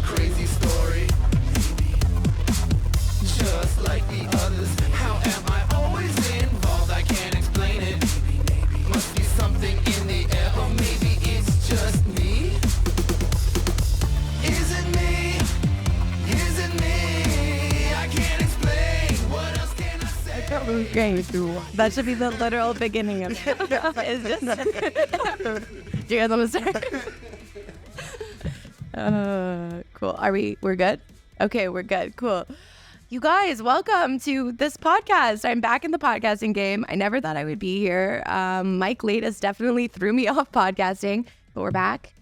crazy story. Just like the others. How am I always involved? I can't explain it. Must be something in the air, or maybe it's just me. Is it me? Is it me? I can't explain. What else can I say? Great. That should be the literal beginning of it. It's just... Do you guys want to start? Cool. We're good? Okay, we're good. Cool. You guys, welcome to this podcast. I'm back in the podcasting game. I never thought I would be here. Mike Latus definitely threw me off podcasting, but we're back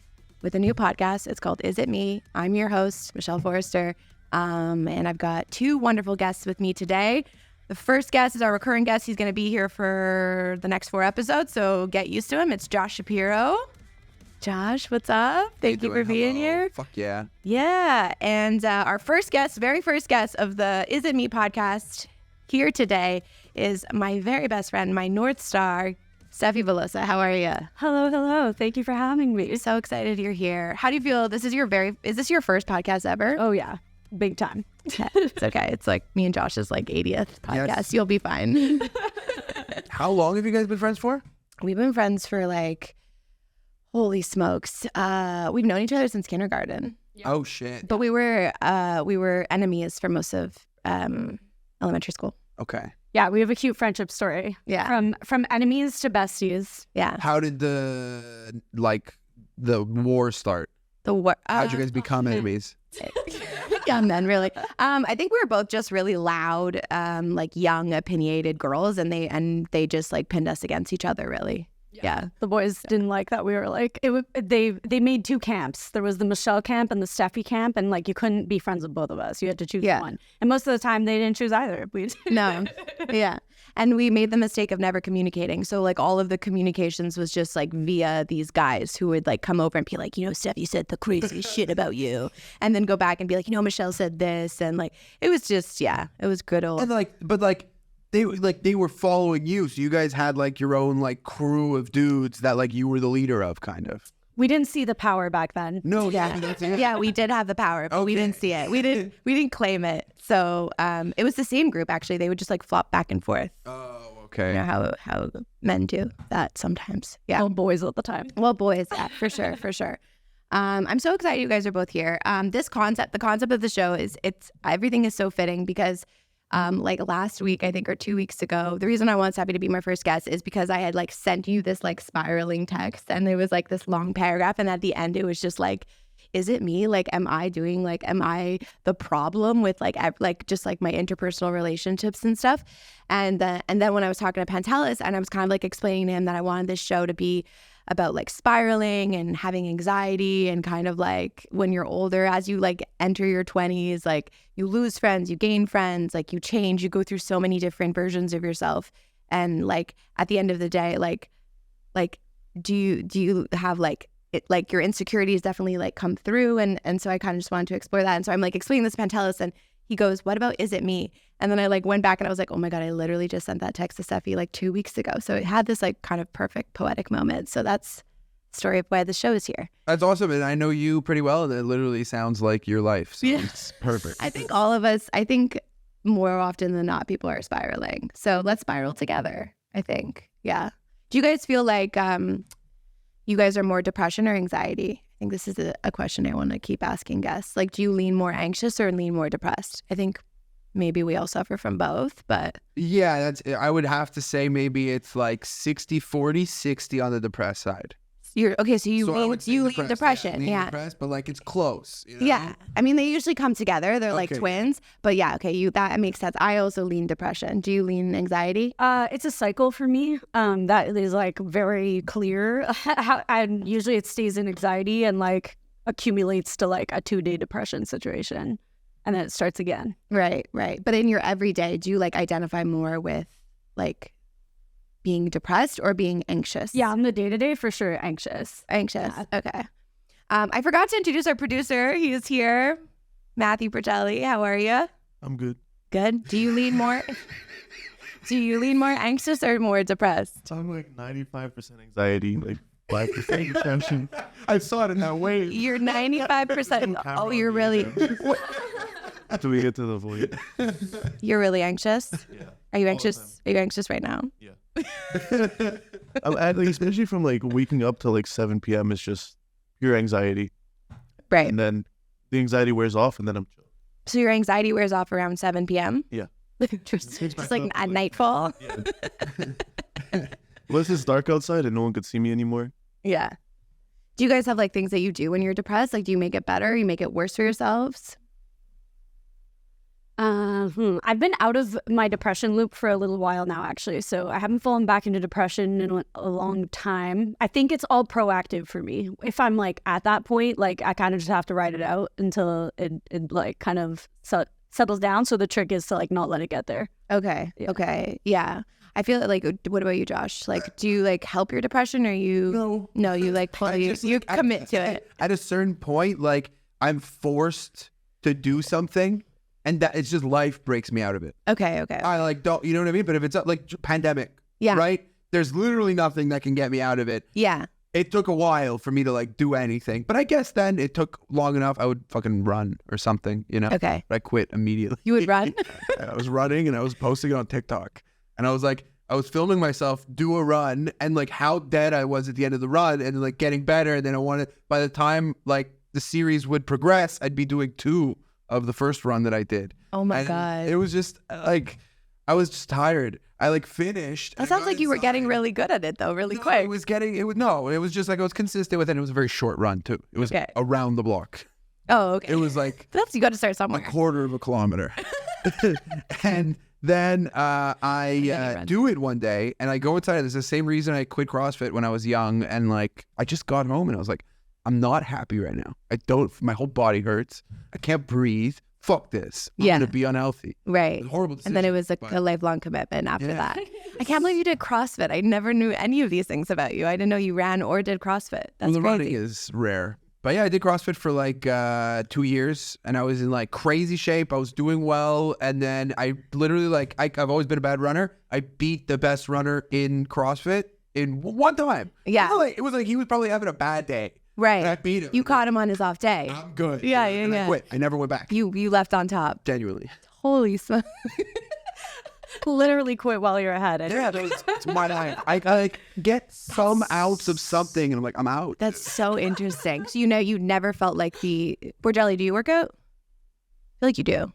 with a new podcast. It's called Is It Me? I'm your host, Michelle Forrester, and I've got two wonderful guests with me today. The first guest is our recurring guest. He's going to be here for the next 4 episodes, so get used to him. It's Josh Shapiro. Josh, what's up? Thank you for being here. Fuck yeah. Yeah, and our very first guest of the Is It Me podcast here today is my very best friend, my North Star, Steffy Velosa. How are you? Hello. Thank you for having me. So excited you're here. How do you feel? Is this your first podcast ever? Oh, yeah. Big time. It's okay. It's like me and Josh's like 80th podcast. Yes. You'll be fine. How long have you guys been friends for? We've been friends for like, holy smokes. We've known each other since kindergarten. Oh shit. But we were enemies for most of elementary school. Okay. Yeah, we have a cute friendship story. Yeah. From enemies to besties. Yeah. How did the war start? How'd you guys become enemies? Young men, really. I think we were both just really loud, like young, opinionated girls, and they just like pinned us against each other, really. Yeah. The boys didn't like that we were like they made 2 camps. There was the Michelle camp and the Steffi camp, and like you couldn't be friends with both of us. You had to choose one. And most of the time they didn't choose either. No. Yeah. And we made the mistake of never communicating. So like all of the communications was just like via these guys who would like come over and be like, Steffi said the craziest shit about you. And then go back and be like, Michelle said this. And like, it was just, it was good old. And they were following you, so you guys had like your own like crew of dudes that like you were the leader of, kind of. We didn't see the power back then. No, Yeah, we did have the power, but we didn't see it. We didn't claim it. So it was the same group actually. They would just like flop back and forth. Oh, okay. How men do that sometimes. Yeah. Well, boys at the time. Well, boys, yeah, for sure. I'm so excited you guys are both here. The concept of the show is everything is so fitting because like last week, I think, or 2 weeks ago, the reason I want Steffi to be my first guest is because I had like sent you this like spiraling text, and there was like this long paragraph, and at the end it was just like, is it me? Like, am I the problem with like just like my interpersonal relationships and stuff? And then when I was talking to Pantelis, and I was kind of like explaining to him that I wanted this show to be about like spiraling and having anxiety, and kind of like when you're older, as you like enter your 20s, like you lose friends, you gain friends, like you change, you go through so many different versions of yourself. And like at the end of the day, like do you have like it, like your insecurities definitely like come through, and so I kind of just wanted to explore that. And so I'm like explaining this to Pantelis, and he goes, what about is it me? And then I like went back and I was like, oh my God, I literally just sent that text to Steffi like 2 weeks ago. So it had this like kind of perfect poetic moment. So that's the story of why the show is here. That's awesome. And I know you pretty well, and it literally sounds like your life. So Yeah. It's perfect. I think all of us, more often than not, people are spiraling. So let's spiral together, I think. Yeah. Do you guys feel like you guys are more depression or anxiety? I think this is a question I want to keep asking guests. Like, do you lean more anxious or lean more depressed? I think maybe we all suffer from both, but Yeah, I would have to say maybe it's like 60-40, 60 on the depressed side. you're okay. So you I would say lean depression, lean yeah. depressed, but like it's close. You know? Yeah, I mean they usually come together. They're like Okay. twins, but yeah, okay, that makes sense. I also lean depression. Do you lean anxiety? It's a cycle for me. That is like very clear. And usually it stays in anxiety and like accumulates to like a 2-day depression situation, and then it starts again. Right. But in your everyday, do you like identify more with like being depressed or being anxious? Yeah, on the day-to-day, for sure, anxious. Anxious. Okay. I forgot to introduce our producer. He is here, Matthew Bertelli. How are you? I'm good. Good. Do you lean more? Do you lean more anxious or more depressed? I'm like 95% anxiety. Like 5% depression. I saw it in that way. You're 95%. Oh, you're really Till we get to the void. you're really anxious. Yeah. Are you All the anxious? Are you anxious right now? Yeah. Especially from like waking up to like 7 p.m. It's just pure anxiety. Right. And then the anxiety wears off and then I'm chill. So your anxiety wears off around 7 p.m. Yeah. just like at nightfall. Unless it's dark outside and no one could see me anymore. Yeah. Do you guys have like things that you do when you're depressed? Like, do you make it better? You make it worse for yourselves? I've been out of my depression loop for a little while now, actually. So I haven't fallen back into depression in a long time. I think it's all proactive for me. If I'm like at that point, like I kind of just have to ride it out until it like kind of settles down. So the trick is to like not let it get there. Okay. Yeah. Okay. Yeah. I feel like, what about you, Josh? Like, do you like help your depression or you? No, you like pull, you commit to it. At a certain point, like I'm forced to do something, and that it's just life breaks me out of it. Okay. I like don't, you know what I mean? But if it's like pandemic, Yeah. right? There's literally nothing that can get me out of it. Yeah. It took a while for me to like do anything, but I guess then it took long enough. I would fucking run or something, you know? Okay. But I quit immediately. You would run? I was running and I was posting it on TikTok, and I was like, I was filming myself do a run and like how dead I was at the end of the run and like getting better. And then I wanted, by the time like the series would progress, I'd be doing 2 of the first run that I did. Oh my And God. it was just like, I was just tired. I like finished. That sounds like you were getting really good at it though, really quick. It was just like I was consistent with it. It was a very short run too. It was Okay. around the block. Oh, okay. It was like You got to start a somewhere. quarter of a kilometer. And then I do it one day and I go inside. And it's the same reason I quit CrossFit when I was young. And like, I just got home and I was like, I'm not happy right now. My whole body hurts. I can't breathe. Fuck this. I'm Yeah. going to be unhealthy. Right. It was a horrible decision. And then it was but- a lifelong commitment after Yeah. that. I can't believe you did CrossFit. I never knew any of these things about you. I didn't know you ran or did CrossFit. That's Well, the running crazy. is rare. But yeah, I did CrossFit for like 2 years and I was in like crazy shape. I was doing well. And then I literally like, I've always been a bad runner. I beat the best runner in CrossFit in one time. Yeah. It was like he was probably having a bad day. Right. And I beat him. You caught him on his off day. I'm good. Yeah, And yeah. I quit. I never went back. You left on top. Genuinely. Holy smokes. Literally quit while you're ahead. Yeah, it's my life. I like get some ounce of something and I'm like, I'm out. That's so interesting. So you never felt like Bordelli, do you work out? I feel like you do.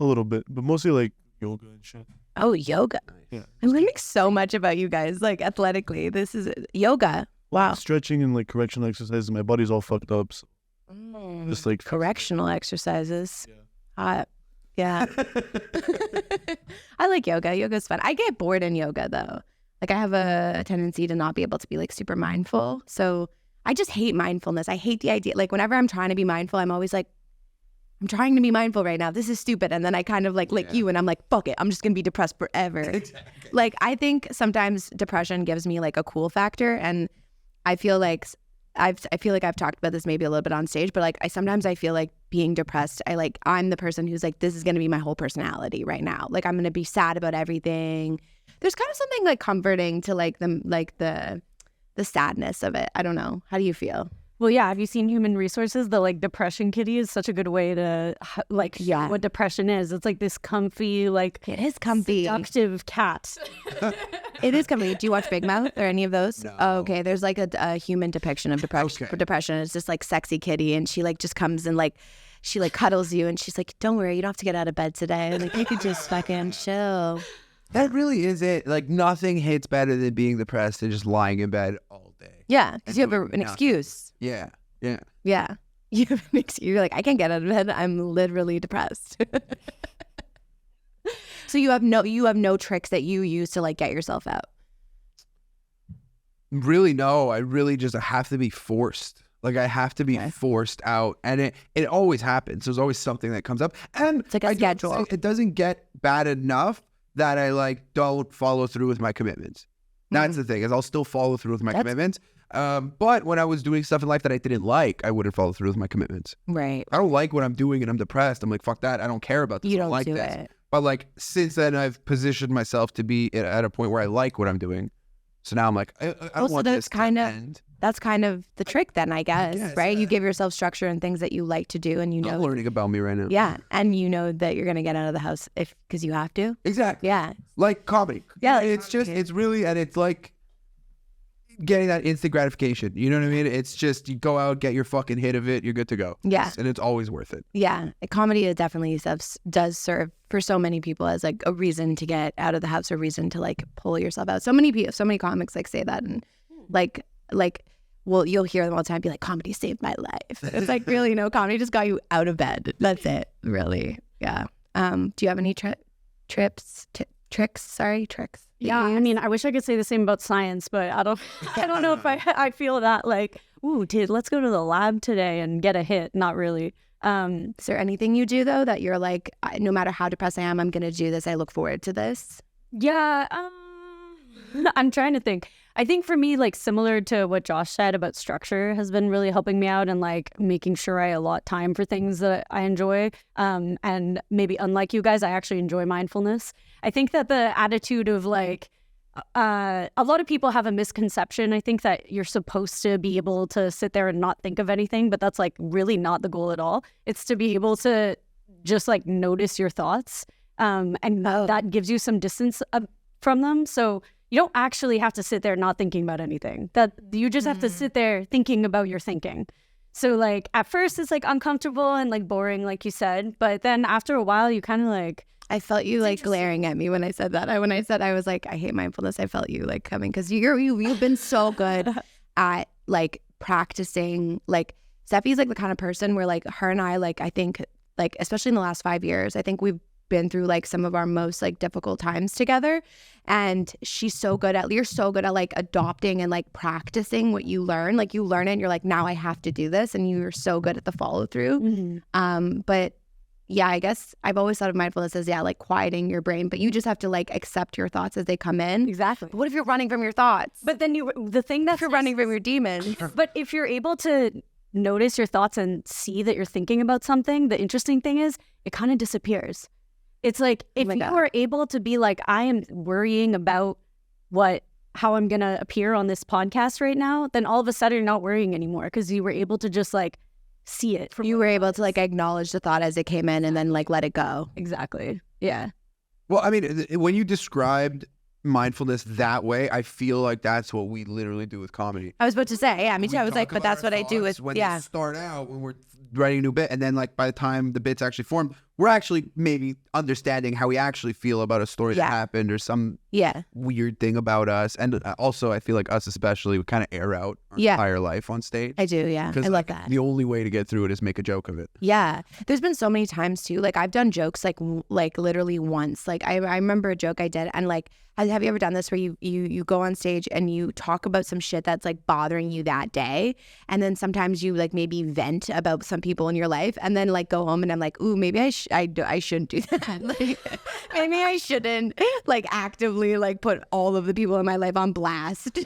A little bit, but mostly like yoga and shit. Oh, yoga. Yeah. I'm learning so much about you guys, like athletically. This is yoga. Wow. Stretching and like correctional exercises. My body's all fucked up. So just like Correctional exercises. Yeah. Hot. Yeah. I like yoga. Yoga's fun. I get bored in yoga though. Like I have a tendency to not be able to be like super mindful. So I just hate mindfulness. I hate the idea. Like whenever I'm trying to be mindful, I'm always like, I'm trying to be mindful right now. This is stupid. And then I kind of like you and I'm like, fuck it. I'm just going to be depressed forever. Exactly. Like I think sometimes depression gives me like a cool factor. And I feel like I've talked about this maybe a little bit on stage, but like sometimes I feel like being depressed, I'm the person who's like, this is going to be my whole personality right now. Like I'm going to be sad about everything. There's kind of something like comforting to like the sadness of it. I don't know. How do you feel? Well, yeah. Have you seen Human Resources? The like depression kitty is such a good way to like Yeah. what depression is. It's like this comfy, like It is comfy. seductive cat. It is comfy. Do you watch Big Mouth or any of those? No. Oh, okay. There's like a human depiction of depression. Okay. Depression. It's just like sexy kitty, and she like just comes and like she like cuddles you, and she's like, "Don't worry, you don't have to get out of bed today. Like you could just fucking chill." That really is it. Like nothing hits better than being depressed and just lying in bed all day. Yeah, because you have doing an nothing. excuse. Yeah. Yeah. Yeah, you have an excuse. You're like, I can't get out of bed. I'm literally depressed. So you have no tricks that you use to like get yourself out. Really, no. I really just have to be forced. Like I have to be forced out, and it always happens. There's always something that comes up, and It's like a I don't schedule. say- It doesn't get bad enough that I like don't follow through with my commitments. That's the thing, is I'll still follow through with my commitments. But when I was doing stuff in life that I didn't like, I wouldn't follow through with my commitments. Right. I don't like what I'm doing and I'm depressed. I'm like, fuck that. I don't care about this. You I don't like do this. it. But like since then, I've positioned myself to be at a point where I like what I'm doing. So now I'm like, I don't Also, want that's this to kind of end. that's kind of the trick then, I guess, guess, right? yeah. You give yourself structure and things that you like to do, and you I'm know, learning about me right now. yeah, and you know that you're gonna get out of the house because you have to. Exactly. Yeah, Like comedy. Yeah, It's just, it's really, and it's like getting that instant gratification. You know what I mean? It's just, you go out, get your fucking hit of it, you're good to go. Yeah. And it's always worth it. yeah. Comedy is definitely does serve for so many people as like a reason to get out of the house, a reason to like pull yourself out. So many comics like say that, and like. Well, you'll hear them all the time be like, comedy saved my life. It's like, really, no, comedy just got you out of bed. That's it, really. Yeah. Do you have any tricks? Yeah, I mean, I wish I could say the same about science, but I don't know if I feel that like, ooh, dude, let's go to the lab today and get a hit. Not really. Is there anything you do though that you're like, no matter how depressed I am, I'm gonna do this. I look forward to this. Yeah, I'm trying to think. I think for me, like similar to what Josh said about structure has been really helping me out and like making sure I allot time for things that I enjoy. And maybe unlike you guys, I actually enjoy mindfulness. I think that the attitude of like, a lot of people have a misconception. I think that you're supposed to be able to sit there and not think of anything, but that's like really not the goal at all. It's to be able to just like notice your thoughts. And that gives you some distance from them. So you don't actually have to sit there not thinking about anything. That you just have to sit there thinking about your thinking. So like at first it's like uncomfortable and like boring, like you said, but then after a while you kind of like. I felt you like glaring at me when I said that. When I said I was like, I hate mindfulness, I felt you like coming because you've been so good at like practicing. Like Steffi's like the kind of person where like her and I like, I think like especially in the last 5 years, I think we've been through like some of our most like difficult times together, and you're so good at like adopting and like practicing what you learn. Like you learn it and you're like, now I have to do this, and you're so good at the follow through. But yeah, I guess I've always thought of mindfulness as like quieting your brain, but you just have to like accept your thoughts as they come in. Exactly. But what if you're running from your thoughts? But then the thing that's if you're running from your demons. But if you're able to notice your thoughts and see that you're thinking about something, the interesting thing is it kind of disappears. It's like if you are able to be like, I am worrying about how I'm going to appear on this podcast right now, then all of a sudden you're not worrying anymore because you were able to just like see it. You were able to like acknowledge the thought as it came in and then like let it go. Exactly. Yeah. Well, I mean, when you described mindfulness that way, I feel like that's what we literally do with comedy. I was about to say, yeah, me too. We I was talk like, but about that's our what I do with, when yeah. you start out, when we're writing a new bit, and then like by the time the bit's actually formed, we're actually maybe understanding how we actually feel about a story that happened or some weird thing about us. And also, I feel like us especially, we kind of air out our entire life on stage. I do, yeah. I love that. The only way to get through it is make a joke of it. Yeah. There's been so many times too. Like I've done jokes like literally once. Like I remember a joke I did, and like, have you ever done this where you go on stage and you talk about some shit that's like bothering you that day, and then sometimes you like maybe vent about some people in your life, and then like go home and I'm like, ooh, maybe I shouldn't do that. Like, maybe I shouldn't like actively like put all of the people in my life on blast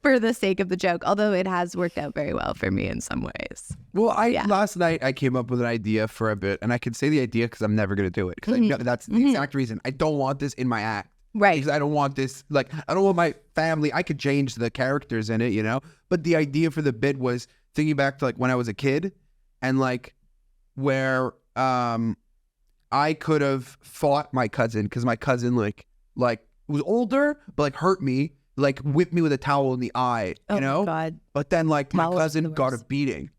for the sake of the joke. Although it has worked out very well for me in some ways. Well, last night I came up with an idea for a bit, and I can say the idea because I'm never going to do it because I know that's the exact reason. I don't want this in my act. Right. Because I don't want this, like, I don't want my family, I could change the characters in it, you know? But the idea for the bit was thinking back to, like, when I was a kid and, like, where I could have fought my cousin because my cousin, like was older, but, like, hurt me, like, whipped me with a towel in the eye, you know? Oh, God. But then, like, my Towel is cousin the got a worst. beating.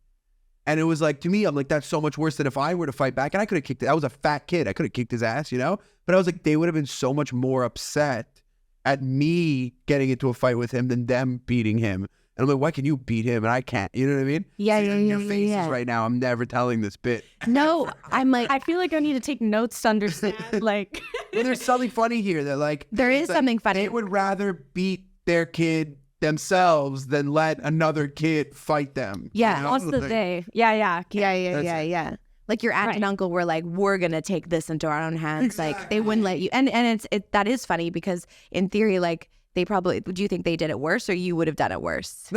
And it was like, to me, I'm like, that's so much worse than if I were to fight back. And I could have kicked it. I was a fat kid. I could have kicked his ass, you know? But I was like, they would have been so much more upset at me getting into a fight with him than them beating him. And I'm like, why can you beat him and I can't? You know what I mean? Yeah, See, yeah, your yeah, faces yeah. right now, I'm never telling this bit. No, I'm like, I feel like I need to take notes to understand. Like, But there's something funny here that, like, there is like, something funny. they would rather beat their kid themselves than let another kid fight them. Yeah, you know? what's the Like, day? Yeah. Yeah. Like your aunt and uncle were like, we're gonna take this into our own hands. Like they wouldn't let you. And that is funny because in theory, like do you think they did it worse, or you would have done it worse?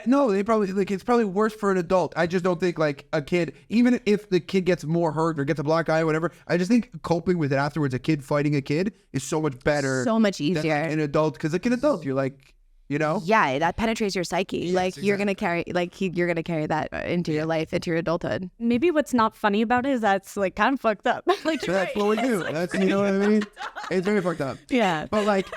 No, they probably like it's probably worse for an adult. I just don't think like a kid, even if the kid gets more hurt or gets a black eye or whatever, I just think coping with it afterwards, a kid fighting a kid, is so much better, So much than easier. an adult. Because like an adult, you're like, you know, Yeah, that penetrates your psyche. Yes, like you're exactly. gonna carry, you're gonna carry that into your life, into your adulthood. Maybe what's not funny about it is that's like kind of fucked up. Like, So that's what we do. That's, you know what I mean? It's very fucked up. yeah. But like,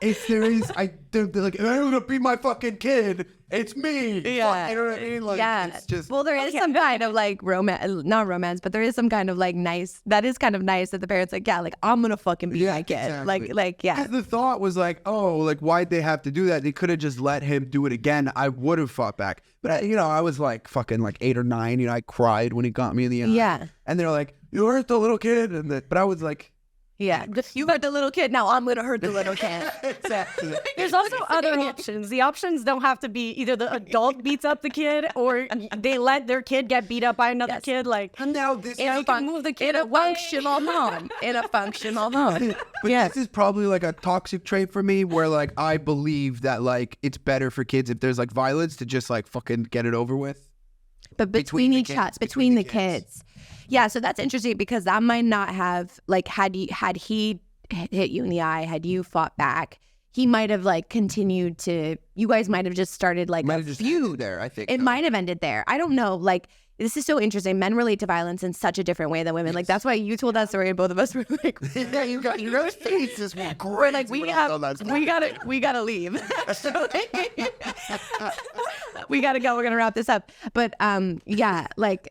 if there is, they're like, I'm gonna be my fucking kid. It's me. Yeah. You know what I mean? Like, Yeah. it's just. Well, there is some kind of like romance, not romance, but there is some kind of like nice, that is kind of nice that the parents like, yeah, like I'm gonna fucking be my kid. exactly. Like, yeah. The thought was like, oh, like why'd they have to do that? They could have just let him do it again. I would have fought back. But you know, I was like fucking like 8 or 9. You know, I cried when he got me in the eye. Yeah. And they're like, you hurt the little kid, but I was like, Yeah. You hurt the little kid, now I'm gonna hurt the little kid. exactly. There's also other options. The options don't have to be either the adult beats up the kid or they let their kid get beat up by another kid. Like, And now this In a, move the kid in a away. functional home. In a functional home. But this is probably like a toxic trait for me where like I believe that like it's better for kids if there's like violence to just like fucking get it over with. But Between the each kids, other, between between the the kids. Yeah, so that's interesting because that might not have like had he hit you in the eye, had you fought back, he might have like continued to. You guys might have just started like Might a have just feud. ended there, I think. It though. might have ended there. I don't know. Like this is so interesting. Men relate to violence in such a different way than women. Like that's why you told that story, and both of us were like, Yeah, you got your faces were we're like we have we gotta leave. So, we gotta go. We're gonna wrap this up. But yeah, like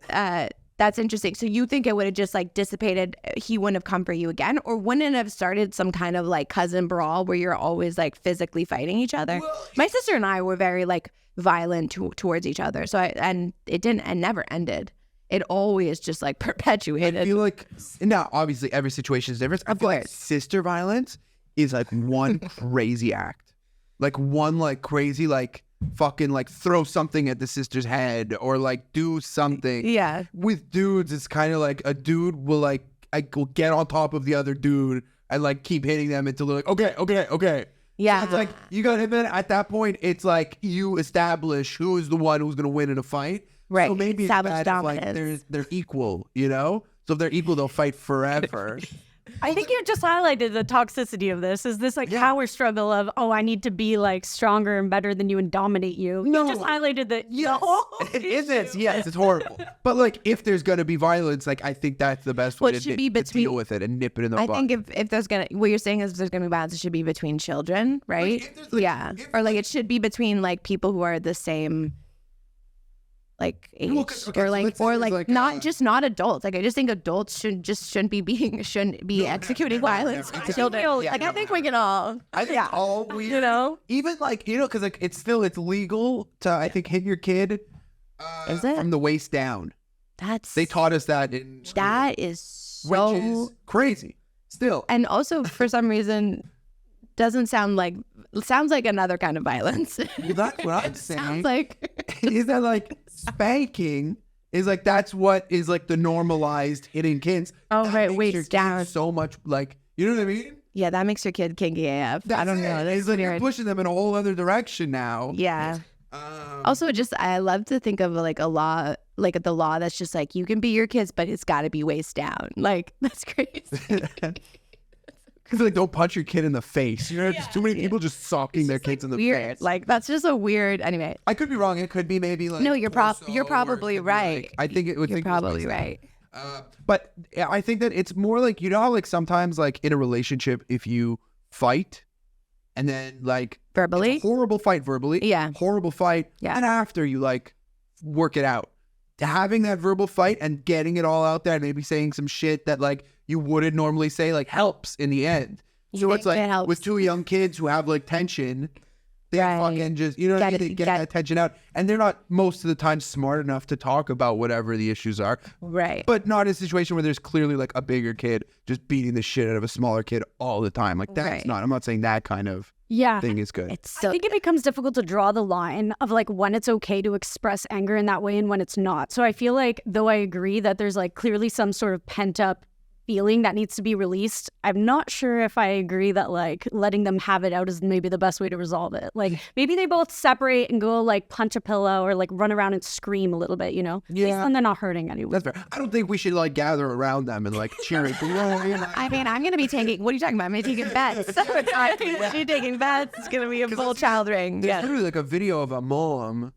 that's interesting. So you think it would have just like dissipated? He wouldn't have come for you again, or wouldn't it have started some kind of like cousin brawl where you're always like physically fighting each other? My sister and I were very like violent towards each other. So and it didn't and never ended. It always just like perpetuated. I feel like now obviously every situation is different. Of I feel like course. sister violence is like one crazy act. Like one like crazy like fucking like throw something at the sister's head or like do something. Yeah. With dudes, it's kind of like a dude will like will get on top of the other dude and like keep hitting them until they're like, okay. Yeah. So it's like you gotta admit at that point it's like you establish who is the one who's gonna win in a fight. Right. So maybe it's Establish bad if, like dominance. they're equal, you know? So if they're equal, they'll fight forever. I think you just highlighted the toxicity of this. Is this like power struggle of, oh, I need to be like stronger and better than you and dominate you? No. You just highlighted that. Yes, it isn't. Yes, it's horrible. But like, if there's gonna be violence, like I think that's the best way Well, it should be to between- deal with it and nip it in the I butt. think if there's gonna, what you're saying is there's gonna be violence, it should be between children, right? if there's, like, yeah, if, or like it should be between like people who are the same, like age, Well, 'cause- okay, or so like let's say there's, like, not just not adults. Like I just think adults shouldn't be executing violence never. on children. Yeah, Like I no. think we can all, I think all we, you know, even like because like it's legal to I think hit your kid. Is it? From the waist down? that's They taught us that in school, that is which so, is crazy. Still, and also for some reason doesn't sound like sounds like another kind of violence. well, that's what I'm saying. Sounds like Is that like spanking is like that's what is like the normalized hitting kids. Oh, That right, makes waist your kid down. so much like you know what I mean. yeah, that makes your kid kinky AF. I That's don't know. it. That's It's like you're weird. pushing them in a whole other direction now. Yeah. Um, Also, just I love to think of like a law, like the law that's just like you can be your kids, but it's got to be waist down. Like that's crazy. Because like don't punch your kid in the face. You know, just too many people just socking their kids in the Weird. face. Like that's just a weird. Anyway, I could be wrong. It could be maybe like no, you're torso, or it probably could be, right. like- I think it would. You're think it was probably waist down. right. But yeah, I think that it's more like you know how like sometimes like in a relationship if you fight and then like Verbally. it's a horrible fight verbally, Yeah. horrible fight, Yeah. and after you like work it out, having that verbal fight and getting it all out there, and maybe saying some shit that like you wouldn't normally say like helps in the end. So You it's think like it helps? with two young kids who have like tension. They Right. fucking just, you know what I Get mean? it- They get get- that tension out. And they're not most of the time smart enough to talk about whatever the issues are. Right. But not in a situation where there's clearly like a bigger kid just beating the shit out of a smaller kid all the time. Like that's Right. not, I'm not saying that kind of Yeah. thing is good. It's I so think it becomes difficult to draw the line of like when it's okay to express anger in that way and when it's not. So I feel like though I agree that there's like clearly some sort of pent up feeling that needs to be released, I'm not sure if I agree that like letting them have it out is maybe the best way to resolve it. Like maybe they both separate and go like punch a pillow or like run around and scream a little bit, you know? Yeah. And they're not hurting anyone. That's fair. I don't think we should like gather around them and like cheer it. I mean, I'm going to be taking, what are you talking about? I'm going to be taking bets. She's taking bets. It's going to be a full child ring. There's Yeah. literally like a video of a mom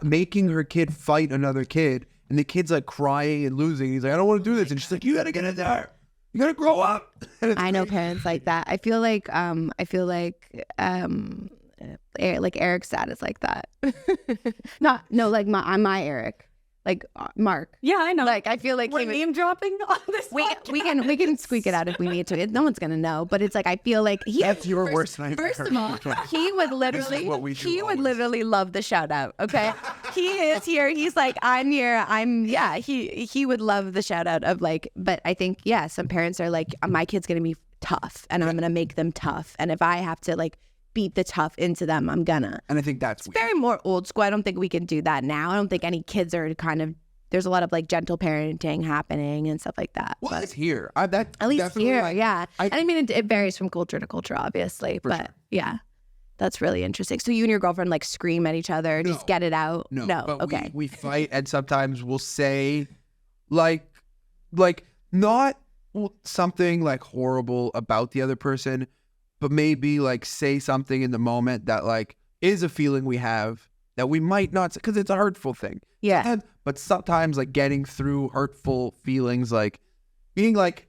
making her kid fight another kid, and the kid's like crying and losing. He's like, I don't want to do this. And she's like, you got to get in there. You got to grow up. I know parents like that. I feel like Eric's dad is like that. Like my Eric, like Mark. Yeah, I know. Like I feel like we're name dropping on this. we can squeak it out if we need to. No one's gonna know, but it's like I feel like That's your worst nightmare. First of all, he would literally love the shout out. Okay, he is here. He's like, I'm here. He would love the shout out of like. But I think some parents are like, my kid's gonna be tough, and I'm gonna make them tough, and if I have to like beat the tough into them, I'm gonna. And I think that's it's very more old school. I don't think we can do that now. I don't think any kids are there's a lot of like gentle parenting happening and stuff like that. Well, but it's here. At least here, yeah. I mean, it varies from culture to culture, obviously. But sure. yeah, that's really interesting. So you and your girlfriend like scream at each other, just get it out? No. But Okay. We fight, and sometimes we'll say like not something like horrible about the other person, but maybe like say something in the moment that like is a feeling we have that we might not, because it's a hurtful thing. Yeah. But sometimes like getting through hurtful feelings, like being like,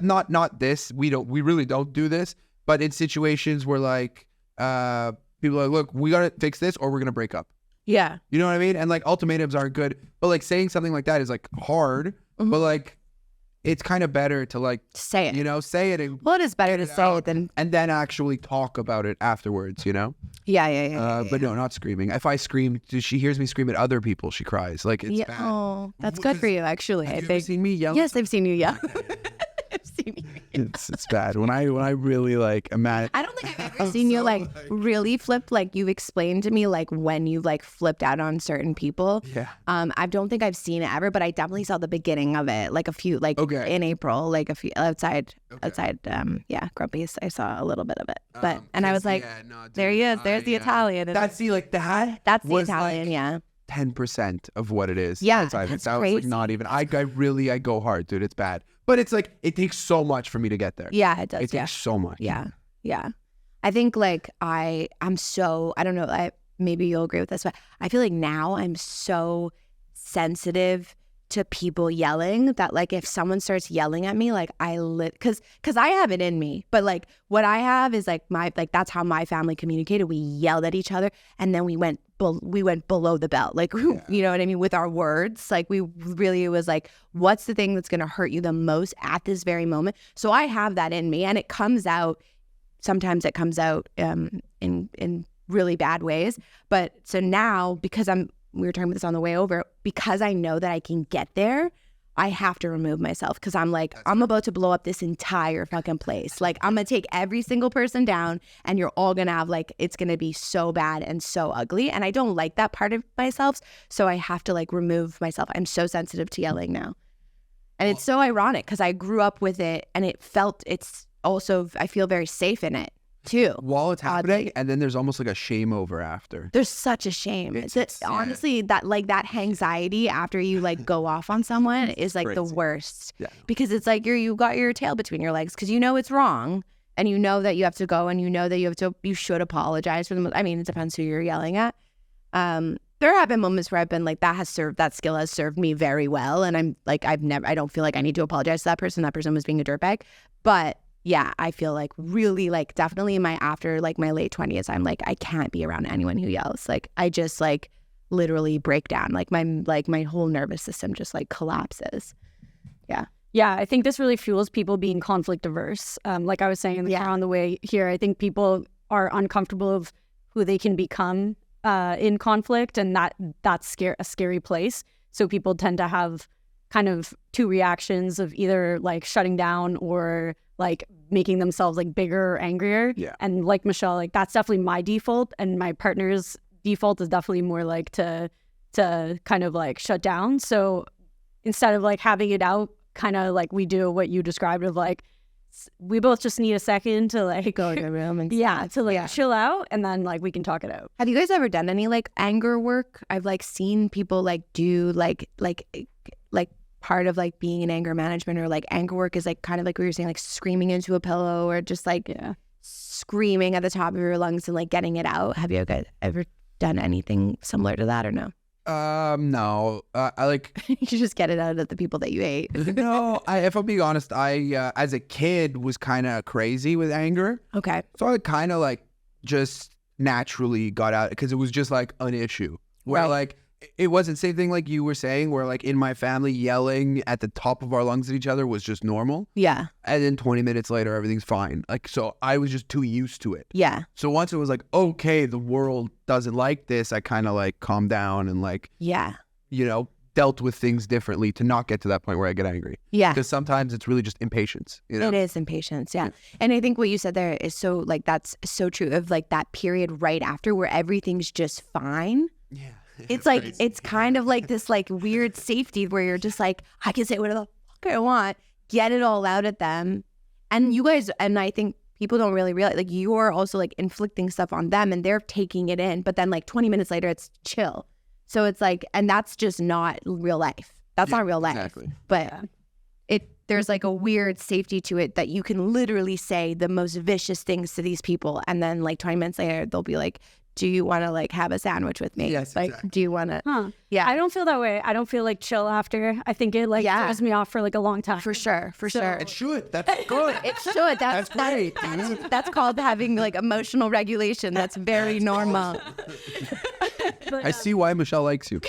not this, we really don't do this, but in situations where like people are like, look, we gotta fix this or we're gonna break up. Yeah. You know what I mean? And like ultimatums aren't good, but like saying something like that is like hard, but like it's kind of better to like Say it. Say it. And Well, it is better to say it than. and then actually talk about it afterwards, Yeah. But no, not screaming. If I scream, she hears me scream at other people, she cries. Like it's bad. Oh, that's good for you, actually. Have I you ever think. seen me yell? Yes, I've seen you yell. I've seen you. It's bad. When I really like imagine. I don't think I've ever seen you like really flip. Like you've explained to me like when you like flipped out on certain people. Yeah. I don't think I've seen it ever, but I definitely saw the beginning of it. Like a few, like Okay. in April, like a few outside. Grumpy's. I saw a little bit of it, but and I was like, there he is. There's the Italian. And That's the like that. that's the was Italian. like Yeah. 10% of what it is. Yeah, That that's was like crazy. not even. I go hard, dude. It's bad, but it's like it takes so much for me to get there. Yeah, it does. It takes so much. Yeah. I think like I'm so, I don't know, maybe you'll agree with this, but I feel like now I'm so sensitive to people yelling that like if someone starts yelling at me, like because I have it in me, but like what I have is like that's how my family communicated. We yelled at each other and then we went below the belt, like you know what I mean, with our words. Like we really, it was like, what's the thing that's going to hurt you the most at this very moment? So I have that in me, and it comes out. Sometimes it comes out in really bad ways. But so now, because we were talking about this on the way over, because I know that I can get there, I have to remove myself, because I'm like, I'm about to blow up this entire fucking place. Like I'm going to take every single person down, and you're all going to have like, it's going to be so bad and so ugly. And I don't like that part of myself. So I have to like remove myself. I'm so sensitive to yelling now. And it's so ironic because I grew up with it, and it's also, I feel very safe in it too. While it's happening, Oddly. and then there's almost like a shame over after. There's such a shame. Honestly, that like that anxiety after you like go off on someone is like the crazy. worst. Yeah. Because it's like you got your tail between your legs, because you know it's wrong, and you know that you have to go, and you know that you should apologize for them. I mean, it depends who you're yelling at. There have been moments where I've been like, that skill has served me very well, and I'm like, I don't feel like I need to apologize to that person. That person was being a dirtbag. But yeah, I feel like really like definitely in after like my late 20s, I'm like, I can't be around anyone who yells. Like I just like literally break down. Like my whole nervous system just like collapses. Yeah. Yeah, I think this really fuels people being conflict averse. Like I was saying in the car on the way here, I think people are uncomfortable of who they can become in conflict, and that's a scary place. So people tend to have kind of two reactions of either like shutting down or like making themselves like bigger or angrier. Yeah. And like Michelle, like that's definitely my default, and my partner's default is definitely more like to kind of like shut down. So instead of like having it out kind of like we do what you described of like, we both just need a second to like Go to the room and to like chill out, and then like we can talk it out. Have you guys ever done any like anger work? I've like seen people like do like part of like being in anger management or like anger work is like kind of like what you're saying, like screaming into a pillow or just like screaming at the top of your lungs and like getting it out. Have you guys ever done anything similar to that or no? No. I like. You just get it out of the people that you hate. No. If I'm being honest, I as a kid was kind of crazy with anger. Okay. So I kind of like just naturally got out because it was just like an issue where Right. like it wasn't same thing like you were saying where like in my family yelling at the top of our lungs at each other was just normal. Yeah. And then 20 minutes later, everything's fine. Like, so I was just too used to it. Yeah. So once it was like, okay, the world doesn't like this, I kind of like calmed down and like, Yeah. you know, dealt with things differently to not get to that point where I get angry. Yeah. Because sometimes it's really just impatience, you know? It is impatience, yeah. And I think what you said there is so like that's so true of like that period right after where everything's just fine. Yeah. It's like it's kind of like this like weird safety where you're just like, I can say whatever the fuck I want, get it all out at them. And you guys, and I think people don't really realize like you're also like inflicting stuff on them and they're taking it in, but then like 20 minutes later it's chill. So it's like, and that's just not real life. That's not real life. Exactly. But there's like a weird safety to it that you can literally say the most vicious things to these people. And then like 20 minutes later, they'll be like, do you want to like have a sandwich with me? Yes, like, exactly. do you want to? Huh. Yeah. I don't feel that way. I don't feel like chill after. I think it like throws me off for like a long time. For sure. For sure. It should. That's good. It should. That's great. That's called having like emotional regulation. That's very normal. But, I see why Michelle likes you.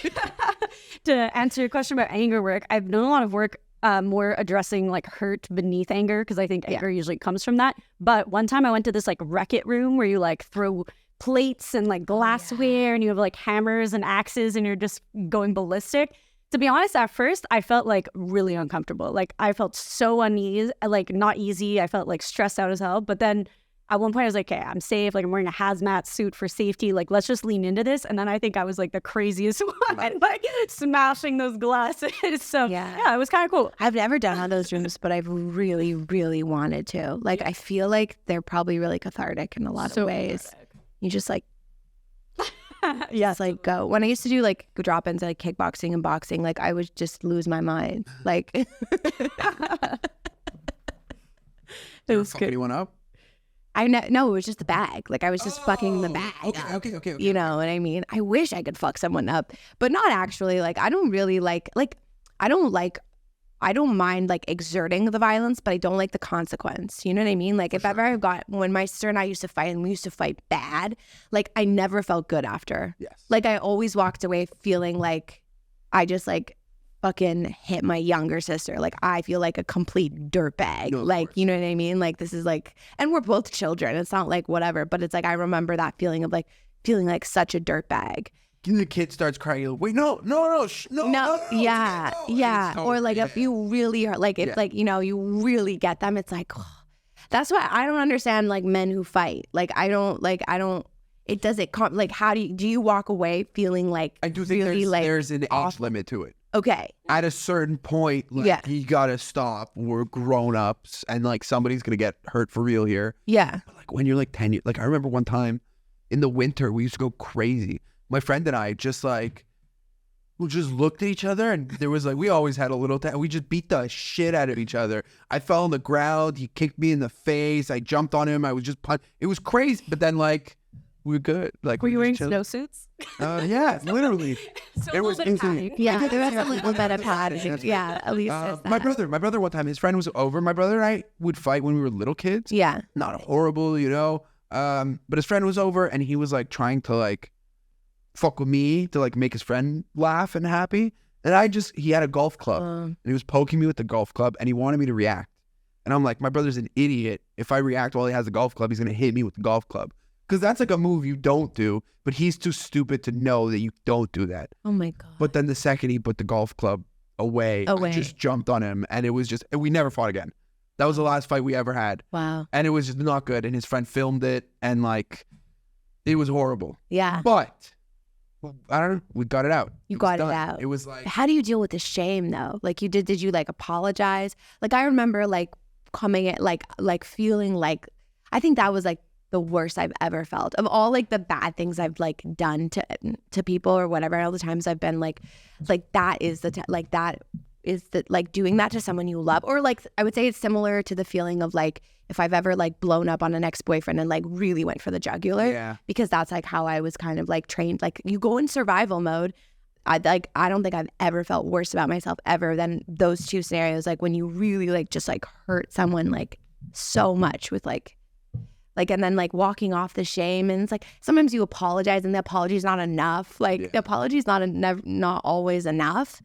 to answer your question about anger work, I've done a lot of work more addressing like hurt beneath anger because I think anger usually comes from that. But one time I went to this like wreck-it room where you like throw plates and like glassware and you have like hammers and axes and you're just going ballistic. To be honest, at first I felt like really uncomfortable. Like I felt so uneasy, like not easy. I felt like stressed out as hell. But then at one point I was like, okay, I'm safe. Like I'm wearing a hazmat suit for safety. Like let's just lean into this. And then I think I was like the craziest one, like smashing those glasses. So yeah, it was kind of cool. I've never done one of those rooms, but I've really, really wanted to. Like, I feel like they're probably really cathartic in a lot of ways. You just like, Yes. like go. When I used to do like drop-ins like kickboxing and boxing, like I would just lose my mind. Like, it was Fuck good. anyone up? No, it was just the bag. Like I was just fucking the bag. Okay. You know what I mean? I wish I could fuck someone up, but not actually. Like I don't really I don't mind like exerting the violence, but I don't like the consequence. You know what I mean? Like if ever I got, when my sister and I used to fight and we used to fight bad, like I never felt good after. Yes. Like I always walked away feeling like I just like fucking hit my younger sister. Like I feel like a complete dirtbag. No, of Like, course. you know what I mean? Like this is like, and we're both children. It's not like whatever, but it's like I remember that feeling of like feeling like such a dirtbag. The kid starts crying. You're like, wait, no. Yeah. It's so- Or like if you really are like if like, you know, you really get them, it's like, oh. That's why I don't understand like men who fight. Like I don't it doesn't like how do you walk away feeling like I do think really, there's an age limit to it. okay. At a certain point, like, you gotta stop. We're grown ups, and like somebody's gonna get hurt for real here. Yeah. But like when you're like 10 years, like I remember one time in the winter we used to go crazy. My friend and I just like we just looked at each other, and there was like we always had a little. We just beat the shit out of each other. I fell on the ground. He kicked me in the face. I jumped on him. I was just It was crazy, but then like we were good. Like Were you wearing just chilling. snowsuits? Yeah, literally. It was insane. Yeah, there was a little bit of padding. Yeah, at least there's My that. brother one time, his friend was over. My brother and I would fight when we were little kids. Yeah. Not horrible, you know. But his friend was over, and he was like trying to like fuck with me to like make his friend laugh and happy. And he had a golf club, and he was poking me with the golf club, and he wanted me to react. And I'm like, my brother's an idiot. If I react while he has the golf club, he's gonna hit me with the golf club. Because that's like a move you don't do, but he's too stupid to know that you don't do that. Oh my God. But then the second he put the golf club away, I just jumped on him, and it was just, we never fought again. That was the last fight we ever had. Wow. And it was just not good. And his friend filmed it, and like, it was horrible. Yeah. But I don't know. We got it out. You It was got it done. out. It was like, How do you deal with the shame though? Like did you like apologize? Like I remember like coming at like feeling like, I think that was like the worst I've ever felt of all like the bad things I've like done to people or whatever. All the times I've been like that is like doing that to someone you love, or like I would say it's similar to the feeling of like if I've ever like blown up on an ex-boyfriend and like really went for the jugular, because that's like how I was kind of like trained. Like you go in survival mode. I don't think I've ever felt worse about myself ever than those two scenarios. Like when you really like just like hurt someone like so much with like and then like walking off the shame, and it's like sometimes you apologize and the apology is not enough. Like the apology is not always enough.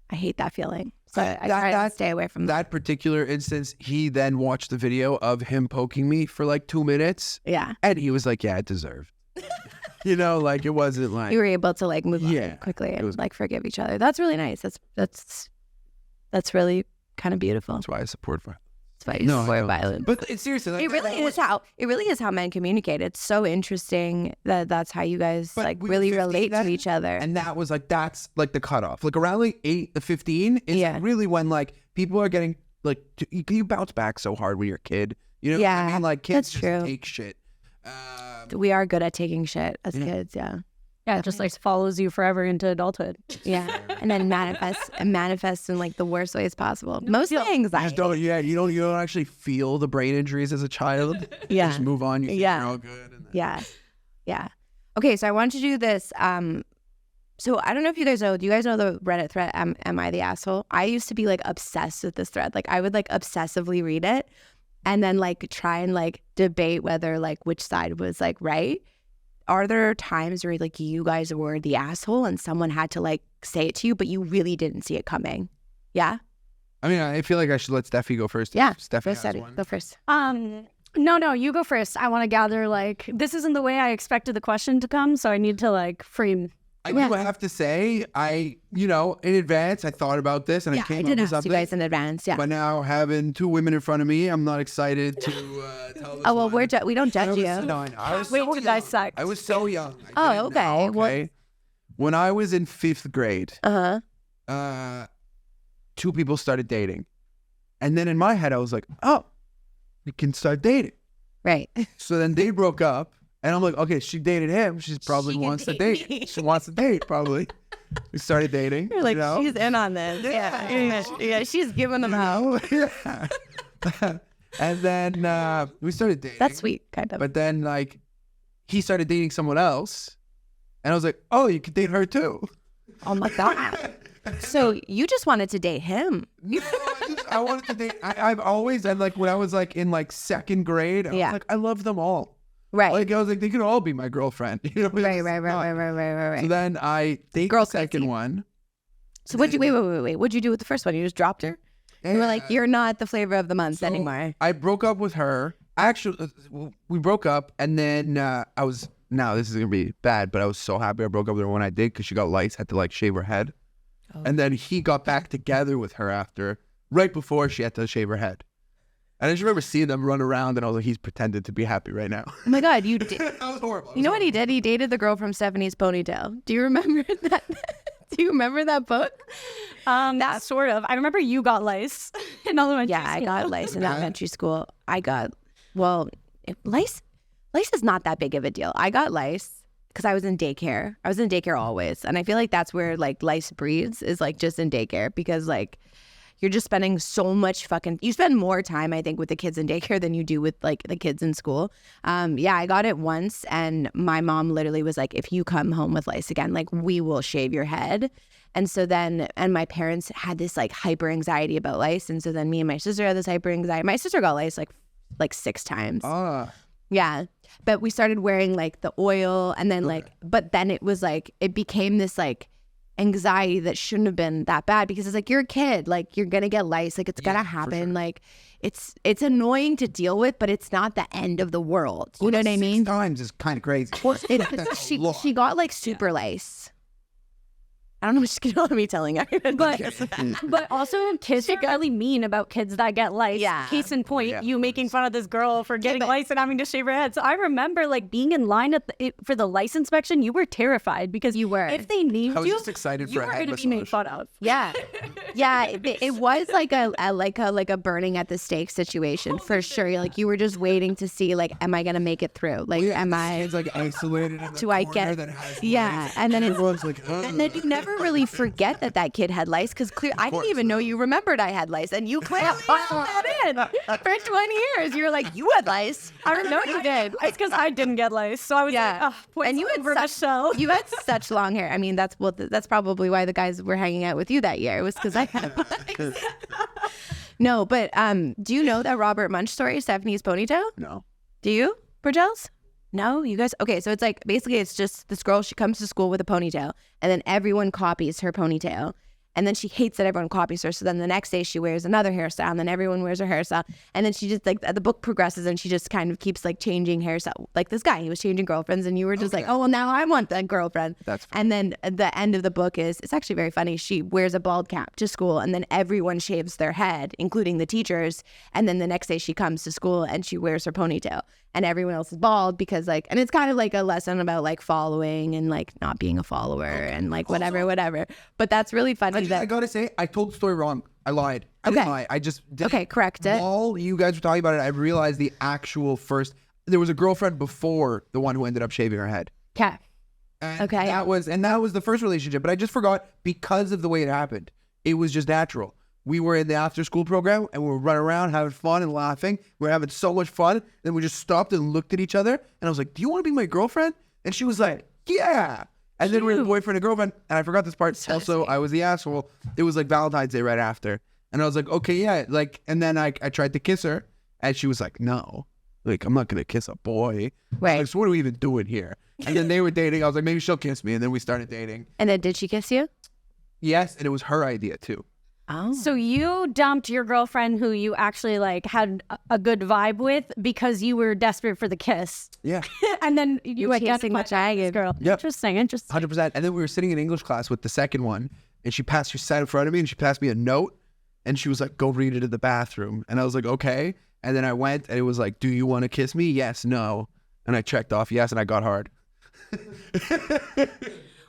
I hate that feeling. So I try to stay away from that particular instance. He then watched the video of him poking me for like 2 minutes. Yeah. And he was like, yeah, it deserved. You know, like it wasn't like you were able to like move on quickly and like forgive each other. That's really nice. That's really kind of beautiful. That's why I support violence. That's why you support violence. But it's seriously, like, it really is how men communicate. It's so interesting that that's how you guys like really relate to each other. And that was like, that's like the cutoff. Like around like 8 to 15 is really when like people are getting like, you bounce back so hard when you're a kid. You know what I mean? Like kids just take shit. We are good at taking shit as kids, Yeah, it just like follows you forever into adulthood. Yeah, and then manifests in like the worst ways possible. Mostly anxiety. You don't actually feel the brain injuries as a child. Yeah, just move on. You think you're all good. And yeah. Okay, so I want to do this. So I don't know if you guys know. Do you guys know the Reddit thread? Am I the asshole? I used to be like obsessed with this thread. Like I would like obsessively read it, and then like try and like debate whether like which side was like right. Are there times where like you guys were the asshole and someone had to like say it to you, but you really didn't see it coming? Yeah. I mean, I feel like I should let Steffi go first. Yeah. Steffi go first. No, you go first. I want to gather like this isn't the way I expected the question to come, so I need to like frame. I do have to say, in advance, I thought about this and I came up with something. I did ask you guys in advance, But now having 2 women in front of me, I'm not excited to tell this well, one. we don't judge you. No, I know. I was Wait so to young. dissect. I was so young. Okay. When I was in 5th grade, 2 people started dating. And then in my head, I was like, oh, we can start dating. Right. So then they broke up. And I'm like, okay, she dated him. She probably wants to date. Me. She wants to date, probably. We started dating. You're like, she's in on this. Yeah, she's giving them out. Yeah. And then we started dating. That's sweet, kind of. But then, like, he started dating someone else. And I was like, oh, you could date her too. Oh my God. So you just wanted to date him. No, I wanted to date. I've always, and like when I was like in like 2nd grade, I was like, I love them all. Right. Like I was like, they could all be my girlfriend. You know? Right. So then I dated the second one. So wait. What'd you do with the first one? You just dropped her? And you were like, you're not the flavor of the month anymore. I broke up with her. Actually, we broke up, and then now this is gonna be bad, but I was so happy I broke up with her when I did, because she got lice, had to like shave her head. And then he got back together with her after, right before she had to shave her head. And I just remember seeing them run around, and I was like, he's pretended to be happy right now. Oh my God, you did. That was horrible. You know what he did? He dated the girl from Stephanie's Ponytail. Do you remember that? Do you remember that book? That sort of. I remember you got lice in elementary school. Yeah, I got lice in elementary school. Lice is not that big of a deal. I got lice because I was in daycare. I was in daycare always. And I feel like that's where like lice breeds, is like just in daycare, because like you're just spending so much you spend more time, I think, with the kids in daycare than you do with like the kids in school. I got it once, and my mom literally was like, if you come home with lice again, like we will shave your head. And so then, and my parents had this like hyper anxiety about lice. And so then me and my sister had this hyper anxiety. My sister got lice like 6 times. Yeah. But we started wearing like the oil, and then but then it was like, it became this like anxiety that shouldn't have been that bad, because it's like, you're a kid, like you're gonna get lice, like it's gonna happen. Sure. Like it's annoying to deal with, but it's not the end of the world. You know what I mean? 6 times is kind of crazy. Well, she got like super lice. I don't know what she's gonna want me telling her. But also kids are really mean about kids that get lice. Yeah. Case in point, you making fun of this girl for getting lice and having to shave her head. So I remember like being in line for the lice inspection. You were terrified because You were. If they named I was you, just excited you for a were head going to be made massage. fun of. Yeah, it was like a burning at the stake situation for sure. Like you were just waiting to see like, am I gonna make it through? Like, am I? It's like isolated in the Do I corner get? that has Yeah, lice. and then it's. Everyone's like, And then you never really forget that kid had lice because I didn't even know you remembered I had lice, and you clearly held that in for 20 years. You were like, you had lice. I don't know you did. It's because I didn't get lice, so I was like, oh, points and you had over such Michelle. you had such long hair. I mean, that's probably why the guys were hanging out with you that year. It was because I had lice. No, but do you know that Robert Munch story, Stephanie's ponytail? no. Do you, Burgels? No, you guys? Okay, so it's like basically it's just this girl, she comes to school with a ponytail and then everyone copies her ponytail. And then she hates that everyone copies her. So then the next day she wears another hairstyle and then everyone wears her hairstyle. And then she just like the book progresses and she just kind of keeps like changing hairstyle. Like this guy, he was changing girlfriends and you were just like, oh, well, now I want that girlfriend. That's fine. And then the end of the book is, it's actually very funny. She wears a bald cap to school and then everyone shaves their head, including the teachers. And then the next day she comes to school and she wears her ponytail and everyone else is bald because like, and it's kind of like a lesson about like following and like not being a follower and like whatever. But that's really funny. I gotta say, I told the story wrong. I lied. I didn't lie. I just did. Okay, correct it. While you guys were talking about it, I realized the actual first. There was a girlfriend before the one who ended up shaving her head. Okay. And Okay. that was the first relationship. But I just forgot because of the way it happened. It was just natural. We were in the after-school program and we were running around having fun and laughing. We were having so much fun. Then we just stopped and looked at each other. And I was like, "Do you want to be my girlfriend?" And she was like, "Yeah." And then we were boyfriend and girlfriend. And I forgot this part. Also, I was the asshole. It was like Valentine's Day right after. And I was like, okay, yeah. Like, and then I tried to kiss her. And she was like, no. Like, I'm not going to kiss a boy. Right. Like, so what are we even doing here? And then they were dating. I was like, maybe she'll kiss me. And then we started dating. And then did she kiss you? Yes. And it was her idea, too. Oh. So you dumped your girlfriend who you actually like had a good vibe with because you were desperate for the kiss. Yeah. And then you were kissing identified the dragon. this girl. Yep. Interesting. 100%. And then we were sitting in English class with the second one. And she sat in front of me and she passed me a note. And she was like, go read it in the bathroom. And I was like, okay. And then I went and it was like, do you want to kiss me? Yes, no. And I checked off yes, and I got hard.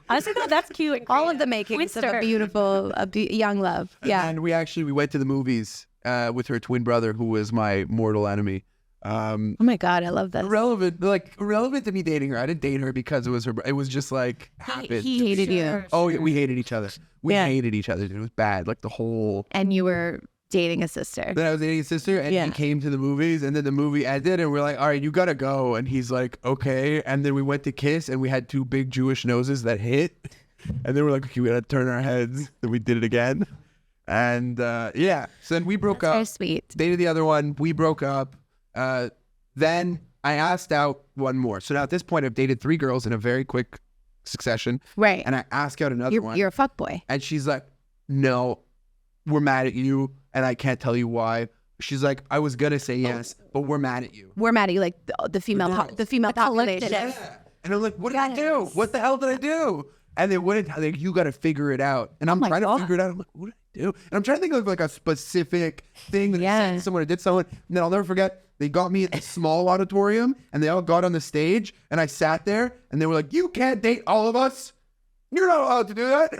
Honestly, though, that's cute. All of the makings of a beautiful young love. Yeah. And we went to the movies with her twin brother, who was my mortal enemy. Oh my God, I love this. Irrelevant to me dating her. I didn't date her because it was her. It was just like happened. He hated you. Oh, yeah, we hated each other. We Yeah. hated each other. Dude. It was bad. Like the whole. And you were dating a sister. Then I was dating his sister, and he came to the movies, and then the movie ended, and we're like, all right, you gotta go. And he's like, okay. And then we went to kiss, and we had two big Jewish noses that hit. And then we're like, okay, we gotta turn our heads. Then we did it again. And yeah. So then we broke up. Very sweet. Dated the other one. We broke up. Then I asked out one more. So now at this point, I've dated 3 girls in a very quick succession. Right. And I asked out another one. You're a fuckboy. And she's like, no, we're mad at you. And I can't tell you why. She's like, I was going to say yes, but we're mad at you. We're mad at you, like the female population. Yeah. And I'm like, what did I do? What the hell did I do? And they wouldn't, like, you got to figure it out. And I'm trying to figure it out. I'm like, what did I do? And I'm trying to think of like a specific thing that I said to someone, I did someone. And then I'll never forget, they got me at a small auditorium and they all got on the stage and I sat there and they were like, you can't date all of us. You're not allowed to do that.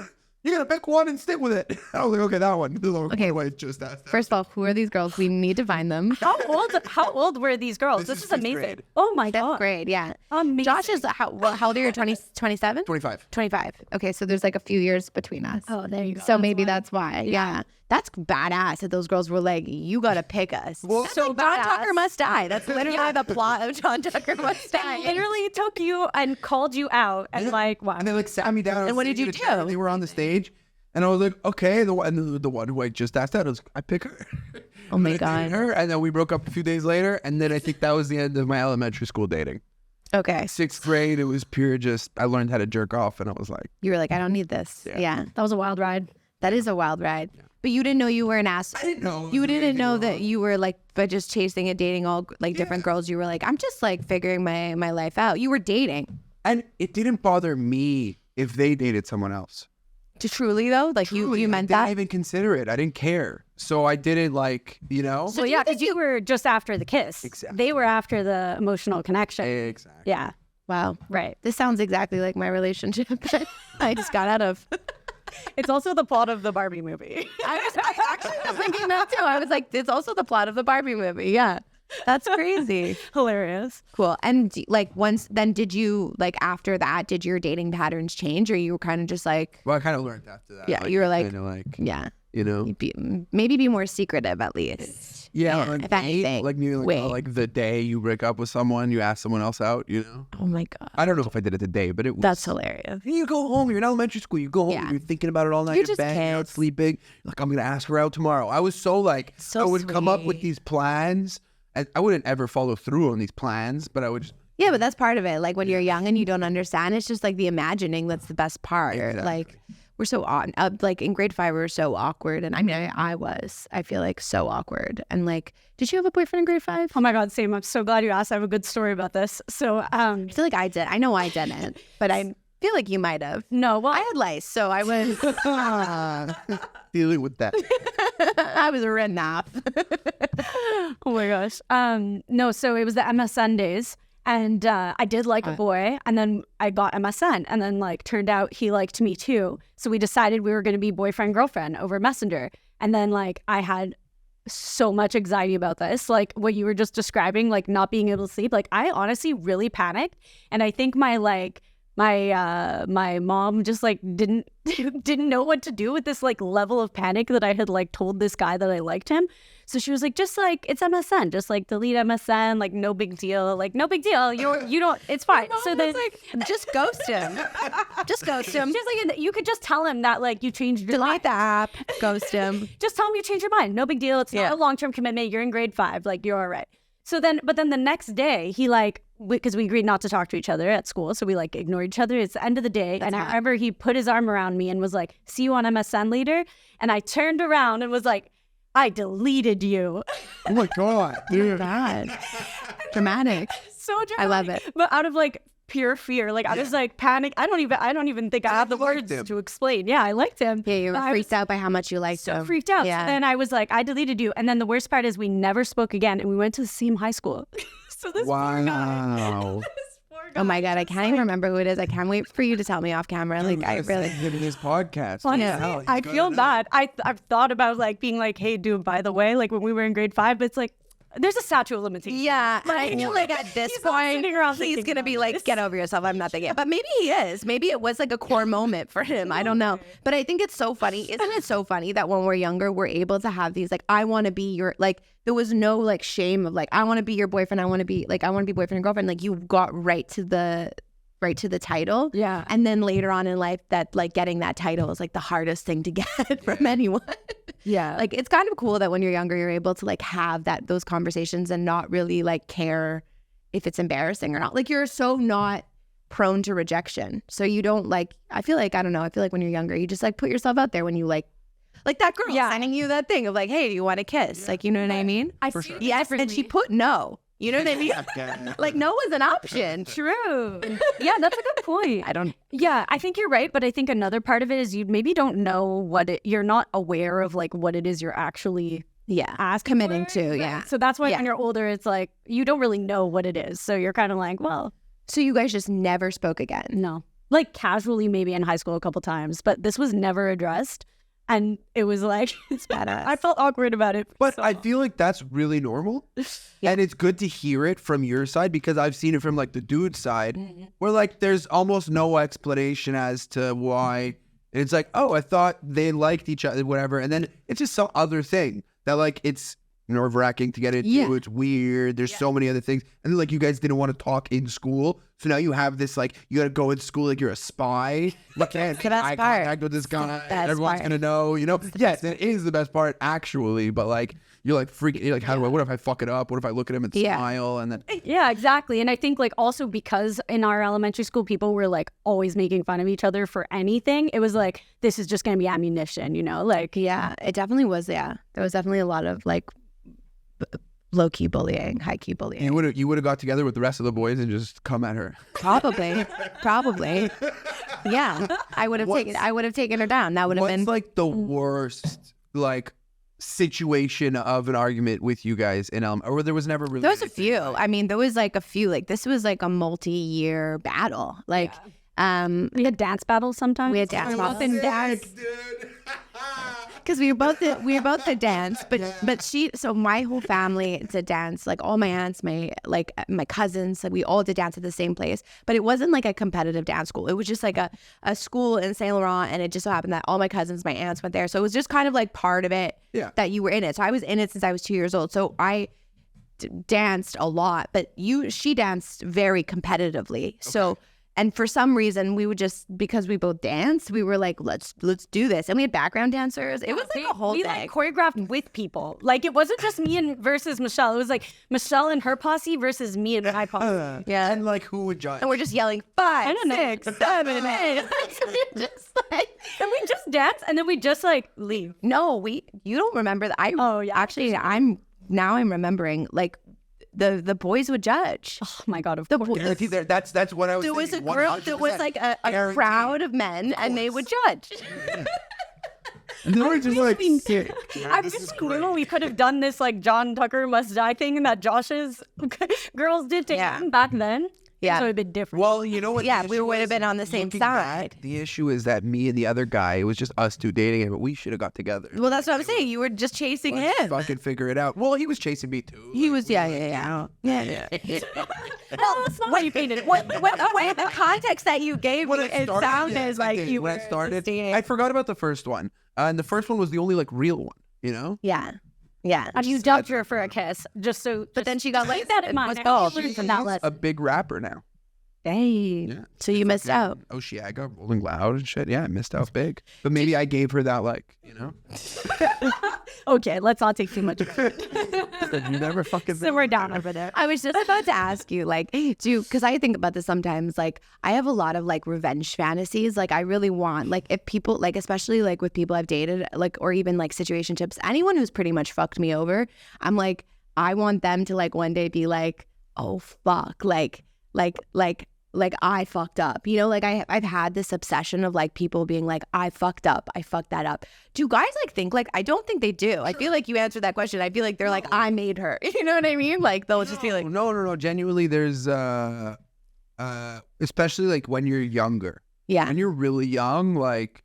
You're going to pick one and stick with it. I was like, okay, that one. Okay. I just asked that. First of all, who are these girls? We need to find them. How old were these girls? This is fifth amazing. grade. Oh my Fifth God. grade, yeah. Amazing. Josh is, how old are you? 27? 25. 25. Okay, so there's like a few years between us. Oh, there you go. So maybe that's why. Yeah. That's badass that those girls were like, you got to pick us. That's so like John badass. Tucker Must Die. That's literally the plot of John Tucker Must Die. Literally took you and called you out and like, wow. And they like sat me down. And what did you do? They were on the stage. And I was like, okay, the one who I just asked out, I pick her. Oh my I dated God. her, and then we broke up a few days later, and then I think that was the end of my elementary school dating. Okay. 6th grade, it was pure just, I learned how to jerk off, and I was like, You were like, I don't need this. Yeah. That was a wild ride. That is a wild ride. But you didn't know you were an ass. I didn't know. You didn't know that you were like, but just chasing and dating all like different girls. You were like, I'm just like figuring my life out. You were dating. And it didn't bother me if they dated someone else. Truly though, like you meant I that. didn't even consider it. I didn't care. So I didn't So yeah, because you were just after the kiss. Exactly. They were after the emotional connection. Exactly. Yeah. Wow. Right. This sounds exactly like my relationship that I just got out of. It's also the plot of the Barbie movie. I actually was thinking that too. I was like, it's also the plot of the Barbie movie. Yeah. That's crazy. Hilarious. Cool. And like did you like after that, did your dating patterns change, or you were kind of just like, Well, I kind of learned after that. yeah, you were like, kind of like, yeah, you know, maybe be more secretive at least. yeah, like, if anything. like maybe like, Wait. like the day you break up with someone, you ask someone else out, you know. Oh my God. I don't know if I did it the day, but it was. That's hilarious. You go home. You're in elementary school. You go home. Yeah. You're thinking about it all night. You're You're just banging out, kids. sleeping. You're like, I'm gonna ask her out tomorrow. I was so like, So I would come up with sweet. these plans, and I wouldn't ever follow through on these plans, but I would just. Yeah, but that's part of it. Like when you're young and you don't understand, it's just like the imagining that's the best part. Exactly. Like we're so odd. Like in grade 5, we were so awkward, and I mean, I feel like so awkward. And like, did you have a boyfriend in grade 5? Oh my God, same. I'm so glad you asked. I have a good story about this. So, I feel like I did. I know I didn't, but I feel like you might have. no, well, I had lice, so I was Dealing with that. I was written off. oh my gosh. No, so it was the MSN days. And I did like a boy, and then I got MSN, and then like turned out he liked me too. So we decided we were going to be boyfriend girlfriend over Messenger. And then like I had so much anxiety about this, like what you were just describing, like not being able to sleep. Like I honestly really panicked, and I think my mom just like didn't know what to do with this like level of panic that I had like told this guy that I liked him. So she was like, just like, it's MSN, just like delete MSN, like no big deal, like no big deal. You don't, it's fine. So then like, just ghost him. Just ghost him. just like you could just tell him that like you changed your Delete mind. the app. Ghost him. Just tell him you changed your mind. No big deal. It's Yeah. not a long-term commitment. You're in grade 5. Like you're all right. So then, but then the next day he like, because we agreed not to talk to each other at school. So we like ignored each other. It's the end of the day. And I remember he put his arm around me and was like, see you on MSN later. And I turned around and was like, I deleted you. Oh my god, dude. God. Dramatic. So dramatic. I love it. But out of like pure fear, like I was like panic. I don't even think I have the You liked words him. to explain. Yeah, I liked him. Yeah, you were But I freaked out by how much you liked so him. freaked out. Yeah. So then I was like, I deleted you. And then the worst part is we never spoke again, and we went to the same high school. So this poor guy. Wow. This poor guy Oh my God, I just, can't even remember who it is. I can't wait for you to tell me off camera. Like, I really. Him in his podcast. Honestly, Yeah. I feel bad. I've thought about like being like, hey, dude, by the way, like when we were in grade 5, but it's like there's a statute of limitations. Yeah, Like, I feel like at this he's not point, sitting around he's thinking gonna be about like, this. "Get over yourself." I'm not thinking, but maybe he is. Maybe it was like a core moment for him. I don't know. But I think it's so funny. Isn't it so funny that when we're younger, we're able to have these like, "I want to be your," like there was no like shame of like, "I want to be your boyfriend." I want to be boyfriend and girlfriend. Like you got right to the title. Yeah. And then later on in life, that like getting that title is like the hardest thing to get from anyone. Yeah. Like it's kind of cool that when you're younger, you're able to like have those conversations and not really like care if it's embarrassing or not. Like you're so not prone to rejection. So you don't like, I feel like when you're younger, you just like put yourself out there when you like that girl sending you that thing of like, hey, do you want a kiss? Like, you know what I mean? I For see sure. Yes. And she put no. You know what I mean? Like no was an option. True. Yeah, that's a good point. I don't. Yeah, I think you're right, but I think another part of it is you maybe don't know you're not aware of like what it is you're actually Yeah. asking Committing for, to, right? yeah. So that's why Yeah. when you're older, it's like you don't really know what it is. So you're kind of like, well, So you guys just never spoke again. no. Like casually maybe in high school a couple times, but this was never addressed. And it was like, It's badass. I felt awkward about it. But so I feel like that's really normal. And it's good to hear it from your side because I've seen it from like the dude side where like there's almost no explanation as to why. And it's like, oh, I thought they liked each other, whatever. And then it's just some other thing that like it's nerve-wracking to get into. Yeah. It's weird. There's so many other things. And then like you guys didn't want to talk in school. So now you have this like, you got to go in school like you're a spy. You can't the best eye part. contact with this guy. best Everyone's part. going to know, you know? Yes, it is the best part actually. But like, you're like freaking, you're like, what if I fuck it up? What if I look at him and Yeah. smile? And then, yeah, exactly. And I think like also because in our elementary school, people were like always making fun of each other for anything. It was like, this is just going to be ammunition, you know? Like, Yeah, it definitely was. Yeah, there was definitely a lot of like low key bullying, high key bullying. you would have got together with the rest of the boys and just come at her. Probably. Yeah, I would have taken her down. That would have What's been like the worst like situation of an argument with you guys in or there was never really there was a anything, few. like- I mean, there was like a few. Like this was like a multi-year battle. Like We had dance battles sometimes. we had dance We were both battles. in dance. Dude. Because we were both to dance, but so my whole family to dance, like all my aunts, my cousins, we all did dance at the same place. But it wasn't like a competitive dance school. It was just like a school in Saint Laurent, and it just so happened that all my cousins, my aunts went there. So it was just kind of like part of it that you were in it. So I was in it since I was 2 years old. So I danced a lot, but she danced very competitively. So. And for some reason, we would just, because we both danced, we were like, let's do this. And we had background dancers. It was like a whole we thing. like choreographed with people. Like it wasn't just me and versus Michelle. It was like Michelle and her posse versus me and my posse. Yeah. And like who would judge? And we're just yelling 5, don't know. 6, 7, 8. Just like, And we just dance and then we just like leave. no, you don't remember that. Oh, yeah. Actually, I'm remembering like the boys would judge. Oh my God, of The course. boys. Guaranteed that's what I was There was a thinking, group. There was 100%. like a Guaranteed. crowd of men, and they would judge. And they were just like, I'm just cool. We could have done this like John Tucker Must Die thing that Josh's girls did to him back then. Yeah. So it would be different. Well, you know what? Yeah, the we issue would have is? been on the same Looking side. back, the issue is that me and the other guy, it was just us two dating him, but we should have got together. Well, that's what I'm saying. You were just chasing Let's him. fucking figure it out. Well, he was chasing me too. He Like, was, yeah. Well, that's not how you painted it. What the context that you gave when me, it started, sounded like you when were I started, dating. I forgot about the first one, and the first one was the only like real one. You know? Yeah. And you dubbed her for a kiss, just so. But then she got like that in mind. what's I called? learned from that lesson. A big rapper now. Dang. Yeah. So you missed out. Oceaga, Rolling Loud and shit. Yeah, I missed out big. But maybe I gave her that, like, you know? Okay, let's not take too much of it. You never fucking. Simmer down over there. I was just about to ask you, like, because I think about this sometimes, like, I have a lot of, like, revenge fantasies. Like, I really want, like, if people, like, especially, like, with people I've dated, like, or even, like, situationships, anyone who's pretty much fucked me over, I'm like, I want them to, like, one day be like, oh, fuck, like I fucked up, you know, like I've had this obsession of like people being like, I fucked up, I fucked that up. Do guys like think like, I don't think they do. I feel like you answered that question. I feel like they're like, I made her, you know what I mean? Like they'll just be like, No. Genuinely, there's, especially like when you're younger. yeah, When you're really young, like,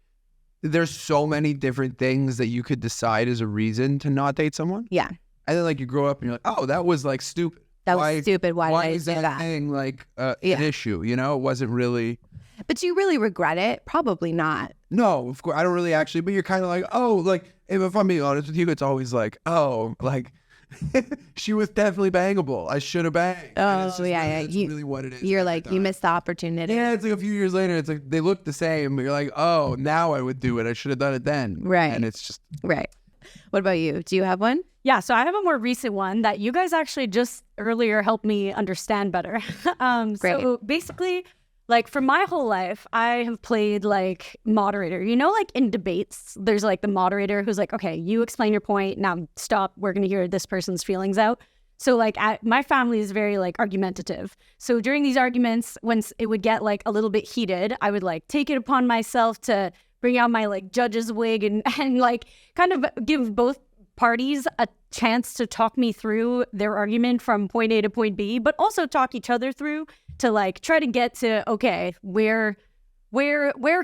there's so many different things that you could decide as a reason to not date someone. yeah, And then like you grow up and you're like, oh, that was like stupid. that was stupid. Why did I is do that that? thing like Yeah. an issue? You know, it wasn't really. But do you really regret it? Probably not. No, of course I don't really actually. But you're kind of like, oh, like if I'm being honest with you, it's always like, oh, like she was definitely bangable. I should have banged. And it's Oh, just yeah, really- yeah. That's You- really what it is. You're every like, you time. missed the opportunity. Yeah, it's like a few years later. It's like they look the same, but you're like, oh, now I would do it. I should have done it then. Right. And it's just Right. What about you? Do you have one? Yeah, so I have a more recent one that you guys actually just earlier helped me understand better. So Great. basically, like for my whole life, I have played like moderator. You know, like in debates, there's like the moderator who's like, okay, you explain your point. Now stop. We're going to hear this person's feelings out. So like my family is very like argumentative. So during these arguments, when it would get like a little bit heated, I would like take it upon myself to bring out my like judge's wig and like kind of give both parties a chance to talk me through their argument from point A to point B, but also talk each other through to like try to get to, okay, where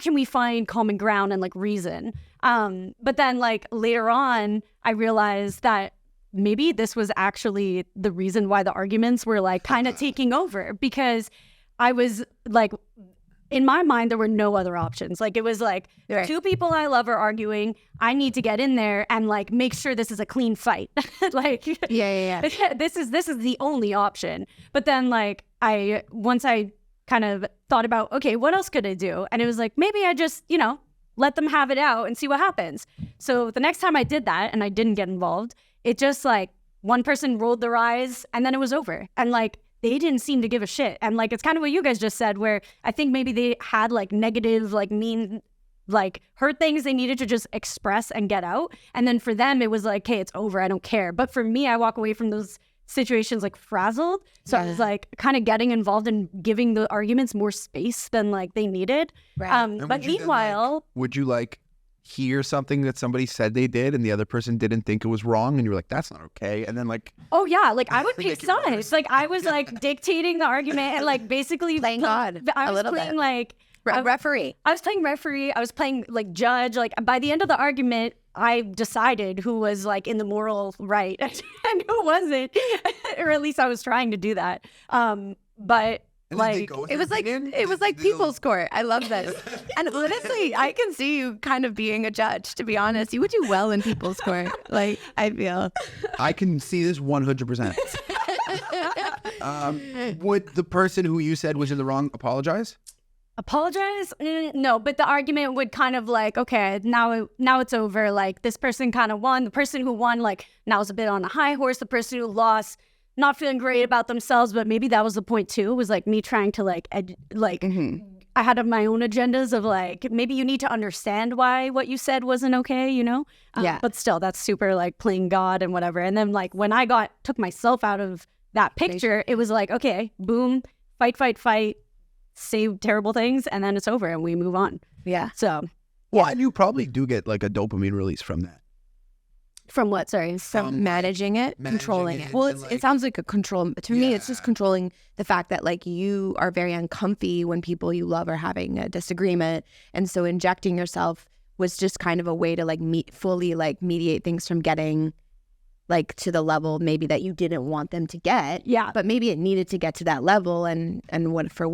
can we find common ground and like reason? But then like later on, I realized that maybe this was actually the reason why the arguments were like kind of taking over, because I was like, in my mind, there were no other options. Like it was like Right. two people I love are arguing. I need to get in there and like make sure this is a clean fight. Like Yeah. this is the only option. But then like once I kind of thought about, okay, what else could I do? And it was like, maybe I just, you know, let them have it out and see what happens. So the next time I did that and I didn't get involved, it just like one person rolled their eyes and then it was over. And like they didn't seem to give a shit. And like it's kind of what you guys just said, where I think maybe they had like negative, like mean, like hurt things they needed to just express and get out. And then for them, it was like, hey, it's over. I don't care. But for me, I walk away from those situations like frazzled. So I was like kind of getting involved in giving the arguments more space than like they needed. Right. And But would you then, meanwhile, would you like hear something that somebody said they did and the other person didn't think it was wrong and you were like, that's not okay, and then like oh yeah, like I would pick Make it worse. sides. Like I was like dictating the argument and like basically Playing God I a was little playing bit. like Referee. I was playing referee. I was playing like judge. Like by the end of the argument, I decided who was like in the moral right and who wasn't, or at least I was trying to do that. But like It was like people's court. I love this. And honestly, I can see you kind of being a judge, to be honest. You would do well in people's court. Like, I feel. I can see this 100%. Would the person who you said was in the wrong apologize? apologize? No, but the argument would kind of like, okay, now it's over. Like this person kind of won. The person who won, like now is a bit on a high horse. The person who lost, not feeling great about themselves, but maybe that was the point too. It was like me trying to I had my own agendas of like, maybe you need to understand why what you said wasn't okay, you know? Yeah. But still, that's super like playing God and whatever. And then like when I took myself out of that picture, it was like, okay, boom, fight, say terrible things, and then it's over and we move on. Yeah. So. Well, and you probably do get like a dopamine release from that. From what? Sorry. From managing it, controlling it. Well, and, it sounds like a control. To me, it's just controlling the fact that like you are very uncomfy when people you love are having a disagreement, and so injecting yourself was just kind of a way to like fully like mediate things from getting like to the level maybe that you didn't want them to get. Yeah. But maybe it needed to get to that level, and for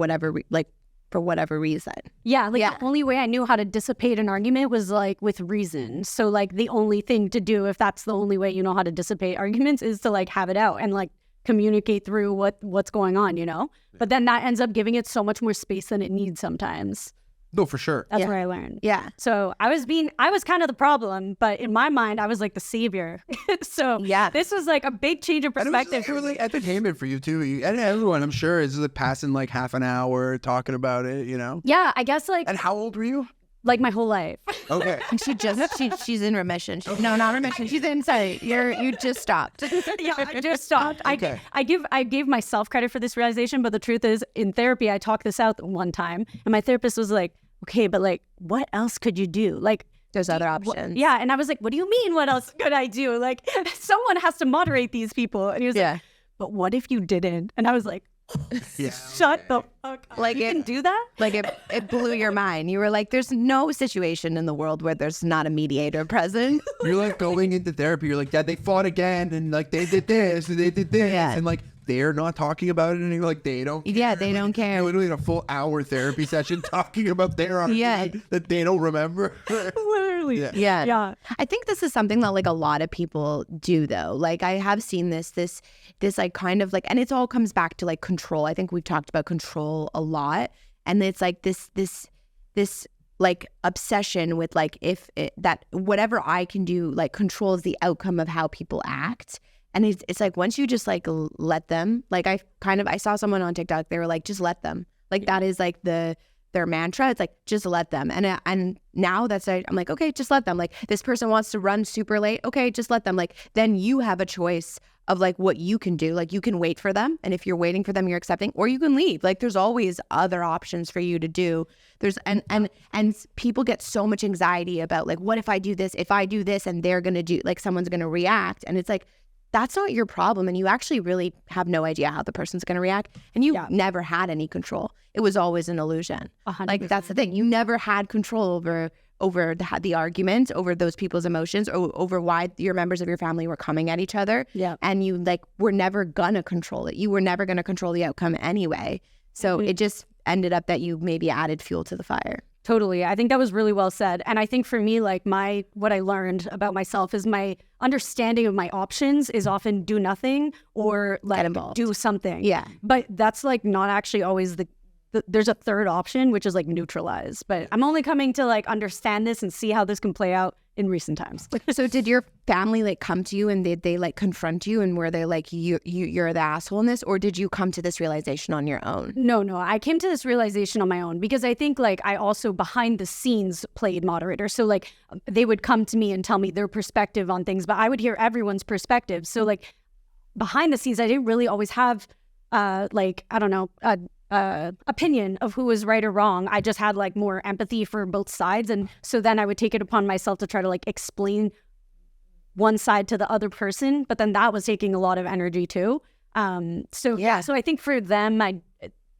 whatever reason. Yeah, like the only way I knew how to dissipate an argument was like with reason. So like the only thing to do, if that's the only way you know how to dissipate arguments, is to like have it out and like communicate through what's going on, you know? But then that ends up giving it so much more space than it needs sometimes. No, for sure. That's where I learned. Yeah. So I was kind of the problem, but in my mind, I was like the savior. So this was like a big change of perspective. It was like entertainment for you too. And everyone, I'm sure, is like passing like half an hour talking about it, you know? Yeah, I guess like. And how old were you? Like my whole life. Okay. And she's in remission. No, not remission. She's in. Sorry, you just stopped. Yeah, I just stopped. Okay. I gave myself credit for this realization, but the truth is, in therapy, I talked this out one time, and my therapist was like, "Okay, but like, what else could you do? Like, there's other options." Yeah, and I was like, "What do you mean? What else could I do? Like, someone has to moderate these people." And he was like, "But what if you didn't?" And I was like, "Shut the fuck up! Like you can do that?" Like it blew your mind. You were like, "There's no situation in the world where there's not a mediator present." You're like going into therapy. You're like, "Dad, they fought again, and like they did this, and they did this, and like they're not talking about it, and you're like, they don't. Yeah, they don't care. Literally a full hour therapy session talking about their argument that they don't remember. Literally. Yeah. I think this is something that like a lot of people do though. Like I have seen this like kind of like, and it all comes back to like control. I think we've talked about control a lot, and it's like this like obsession with like that whatever I can do like controls the outcome of how people act. And it's like once you just like let them, like I saw someone on TikTok, they were like, just let them. Like that is like their mantra. It's like, just let them. And now I'm like, okay, just let them. Like this person wants to run super late. Okay, just let them. Like then you have a choice of like what you can do. Like you can wait for them. And if you're waiting for them, you're accepting, or you can leave. Like there's always other options for you to do. There's and people get so much anxiety about like, what if I do this, and they're going to do, like someone's going to react. And it's like, that's not your problem. And you actually really have no idea how the person's going to react. And you never had any control. It was always an illusion. 100%. Like that's the thing. You never had control over the argument, over those people's emotions, or over why your members of your family were coming at each other. Yeah. And you like were never going to control it. You were never going to control the outcome anyway. So it just ended up that you maybe added fuel to the fire. Totally. I think that was really well said. And I think for me, like what I learned about myself is my understanding of my options is often do nothing or like do something. Yeah. But that's like not actually always there's a third option, which is like neutralize. But I'm only coming to like understand this and see how this can play out in recent times. So did your family like come to you and they like confront you, and were they like, you're the asshole in this, or did you come to this realization on your own? No, I came to this realization on my own because I think like I also behind the scenes played moderator. So like they would come to me and tell me their perspective on things, but I would hear everyone's perspective. So like behind the scenes, I didn't really always have like, I don't know, opinion of who was right or wrong. I just had like more empathy for both sides. And so then I would take it upon myself to try to like explain one side to the other person. But then that was taking a lot of energy too. So I think for them,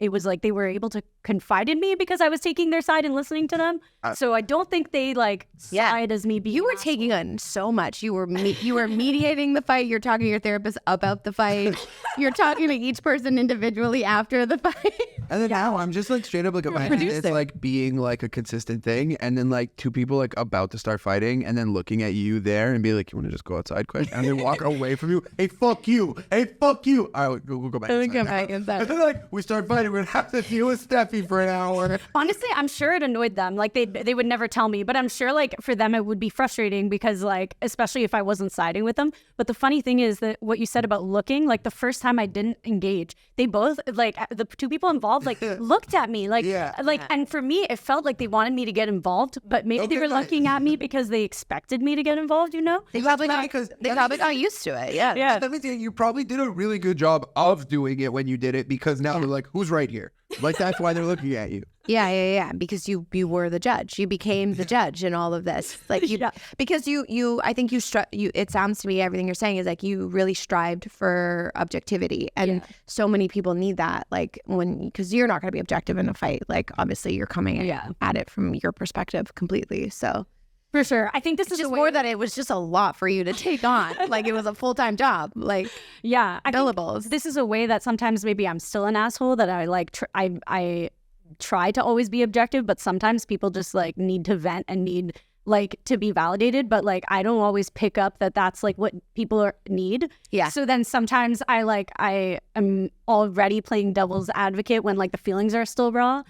it was like they were able to confide in me because I was taking their side and listening to them. So I don't think they like side as me being. You were taking on so much. You were mediating the fight. You're talking to your therapist about the fight. You're talking to each person individually after the fight. And then now I'm just like straight up like imagining it's like being like a consistent thing, and then like two people like about to start fighting, and then looking at you there and be like, "You want to just go outside quick?" And then walk away from you. Hey, fuck you. Hey, fuck you. All right, we'll go back. And then like we start fighting. We're gonna have to deal with Steffi for an hour. Honestly, I'm sure it annoyed them. Like they would never tell me, but I'm sure like for them it would be frustrating because like especially if I wasn't siding with them. But the funny thing is that what you said about looking, like the first time I didn't engage, they both like the two people involved like looked at me like and for me it felt like they wanted me to get involved, but maybe they were looking at me because they expected me to get involved. You know, They probably got used to it. Yeah. Let me tell you probably did a really good job of doing it when you did it, because now they're like, who's right here? Like that's why they're looking at you. Yeah. Because you were the judge. You became the judge in all of this. Like you, because you, I think you. It sounds to me everything you're saying is like you really strived for objectivity, and so many people need that. Like because you're not going to be objective in a fight. Like obviously you're coming at it from your perspective completely. So. For sure. I think this is just more that it was just a lot for you to take on. Like it was a full-time job. Like billables. This is a way that sometimes maybe I'm still an asshole, that I like I try to always be objective, but sometimes people just like need to vent and need like to be validated, but like I don't always pick up that that's like what people need. Yeah. So then sometimes I am already playing devil's advocate when like the feelings are still raw.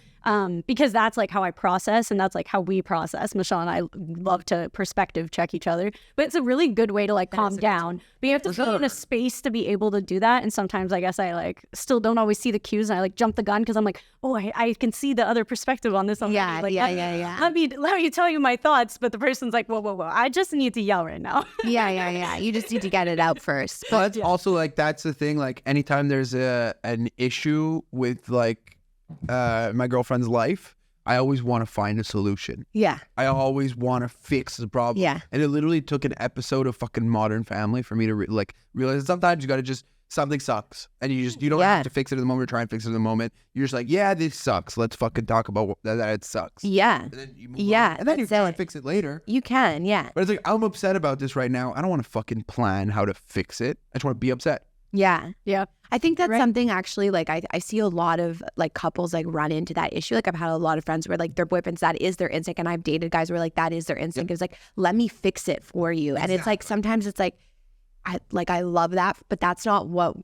Because that's like how I process, and that's like how we process. Michelle and I love to perspective check each other, but it's a really good way to like calm down. But you have to be in a space to be able to do that. And sometimes I guess I like still don't always see the cues, and I like jump the gun because I'm like, oh, I can see the other perspective on this. Yeah. Let me tell you my thoughts, but the person's like, whoa. I just need to yell right now. Yeah. You just need to get it out first. But also like that's the thing. Like anytime there's an issue with like my girlfriend's life, I always want to find a solution. Yeah. I always want to fix the problem. Yeah. And it literally took an episode of fucking Modern Family for me to realize that sometimes you got to just, something sucks. And you don't have to fix it in the moment or try and fix it in the moment. You're just like, yeah, this sucks. Let's fucking talk about that it sucks. Yeah. And then you move on. And then you try and fix it later. You can, yeah. But it's like, I'm upset about this right now. I don't want to fucking plan how to fix it. I just want to be upset. Yeah. I think that's something actually like I see a lot of like couples like run into that issue. Like I've had a lot of friends where like their boyfriends, that is their instinct. And I've dated guys where like that is their instinct. It's like, let me fix it for you. Exactly. And it's like sometimes it's like I love that, but that's not what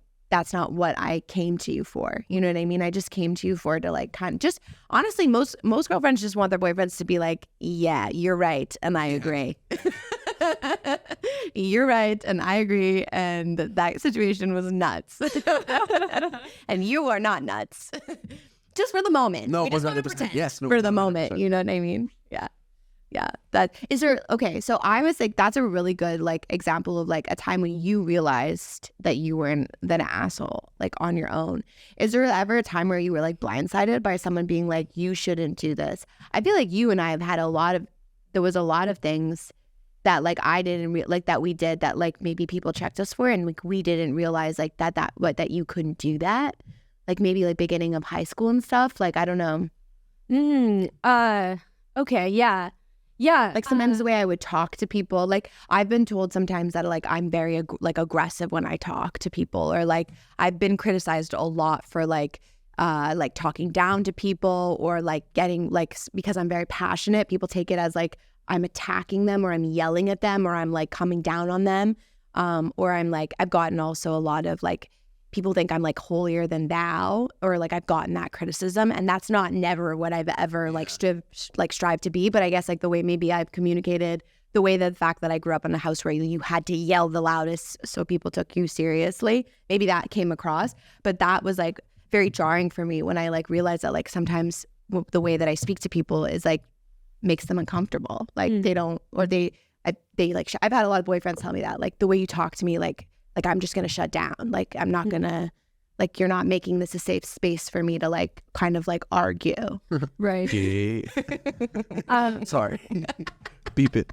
I came to you for. You know what I mean? I just came to you for to like kind of just honestly most girlfriends just want their boyfriends to be like, yeah, you're right and I agree. You're right and I agree, and that situation was nuts. And you are not nuts. Just for the moment. No, we just 100%. Yes. No, for the moment. You know what I mean? Yeah. That is there. Okay. So I was like, that's a really good like example of like a time when you realized that you were an asshole, like on your own. Is there ever a time where you were like blindsided by someone being like, you shouldn't do this? I feel like you and I have had there was a lot of things that like I didn't that we did that like maybe people checked us for, and like we didn't realize like that you couldn't do that. Like maybe like beginning of high school and stuff. Like I don't know. Okay. Yeah. Like sometimes the way I would talk to people, like I've been told sometimes that like I'm very like aggressive when I talk to people, or like I've been criticized a lot for like talking down to people, or like getting like, because I'm very passionate, people take it as like I'm attacking them, or I'm yelling at them, or I'm like coming down on them, or I'm like, I've gotten also a lot of like people think I'm like holier than thou, or like I've gotten that criticism, and that's not never what I've ever like strive to be. But I guess like the way maybe I've communicated, the fact that I grew up in a house where you had to yell the loudest so people took you seriously, maybe that came across. But that was like very jarring for me when I like realized that like sometimes the way that I speak to people is like makes them uncomfortable. Like they don't, or they like, I've had a lot of boyfriends tell me that like the way you talk to me like like I'm just gonna shut down. Like I'm not gonna, like you're not making this a safe space for me to like kind of like argue. Right. Yeah. Sorry. Beep it.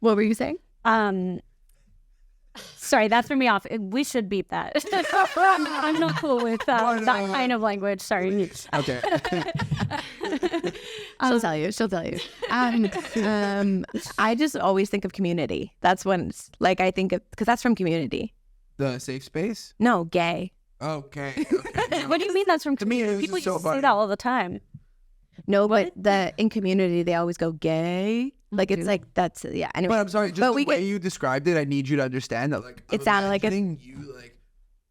What were you saying? Sorry, that threw me off. We should beep that. I'm not cool with that kind of language. Sorry. Okay. She'll tell you. I just always think of community. That's when it's, like I think of, because that's from Community. The safe space? No, gay. Okay. What do you mean that's from To me, it was people just so used to say funny. that all the time. No, but in Community they always go gay. Like it's like that's Anyway, But I'm sorry, just But the we way get- you described it, I need you to understand that. Like, It sounded like a- you like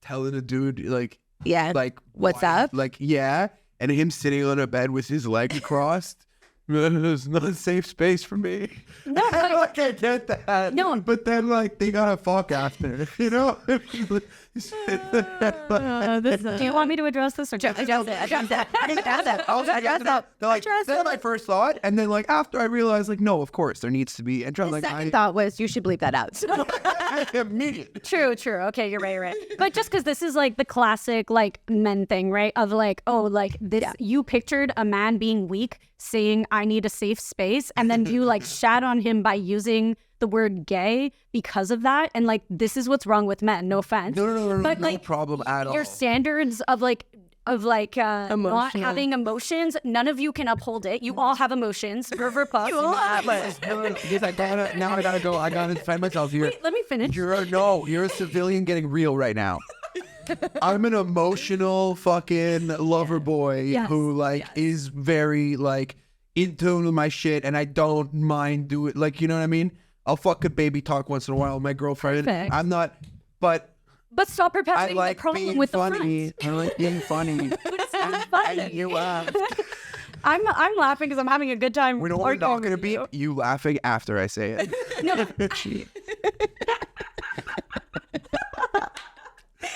telling a dude like yeah. What's why- up? Like and him sitting on a bed with his legs crossed. There's not a safe space for me. No, Like, I get that. No. But then like they gotta fuck after, you know? Uh, do you want me to address this or just Address it. They're like, that's my first thought. And then like after I realized like, no, of course there needs to be, and I'm The like, second thought was you should bleep that out. immediately. True. Okay, you're right. But just because this is like the classic like men thing, right? Of like, oh, like this, you pictured a man being weak, saying, I need a safe space. And then you like shat on him by using the word gay because of that. And like, this is what's wrong with men. No offense. No, But no like, problem at all. your standards of not Emotional. having emotions, none of you can uphold it. You all have emotions. River puff. Because I gotta go. I gotta defend myself here. Wait, let me finish. You're a civilian getting real right now. I'm an emotional fucking lover boy Yes, who like is very like in tune with my shit, and I don't mind doing like, you know what I mean. I'll fuck a baby talk once in a while with my girlfriend. Perfect. I'm not, but But stop I perpetuating like the problem being with the funny. friends. I like being funny. But it's not fun. And you laugh. I'm laughing because I'm having a good time. We know what we're not arguing gonna with be you. you laughing after I say it. No.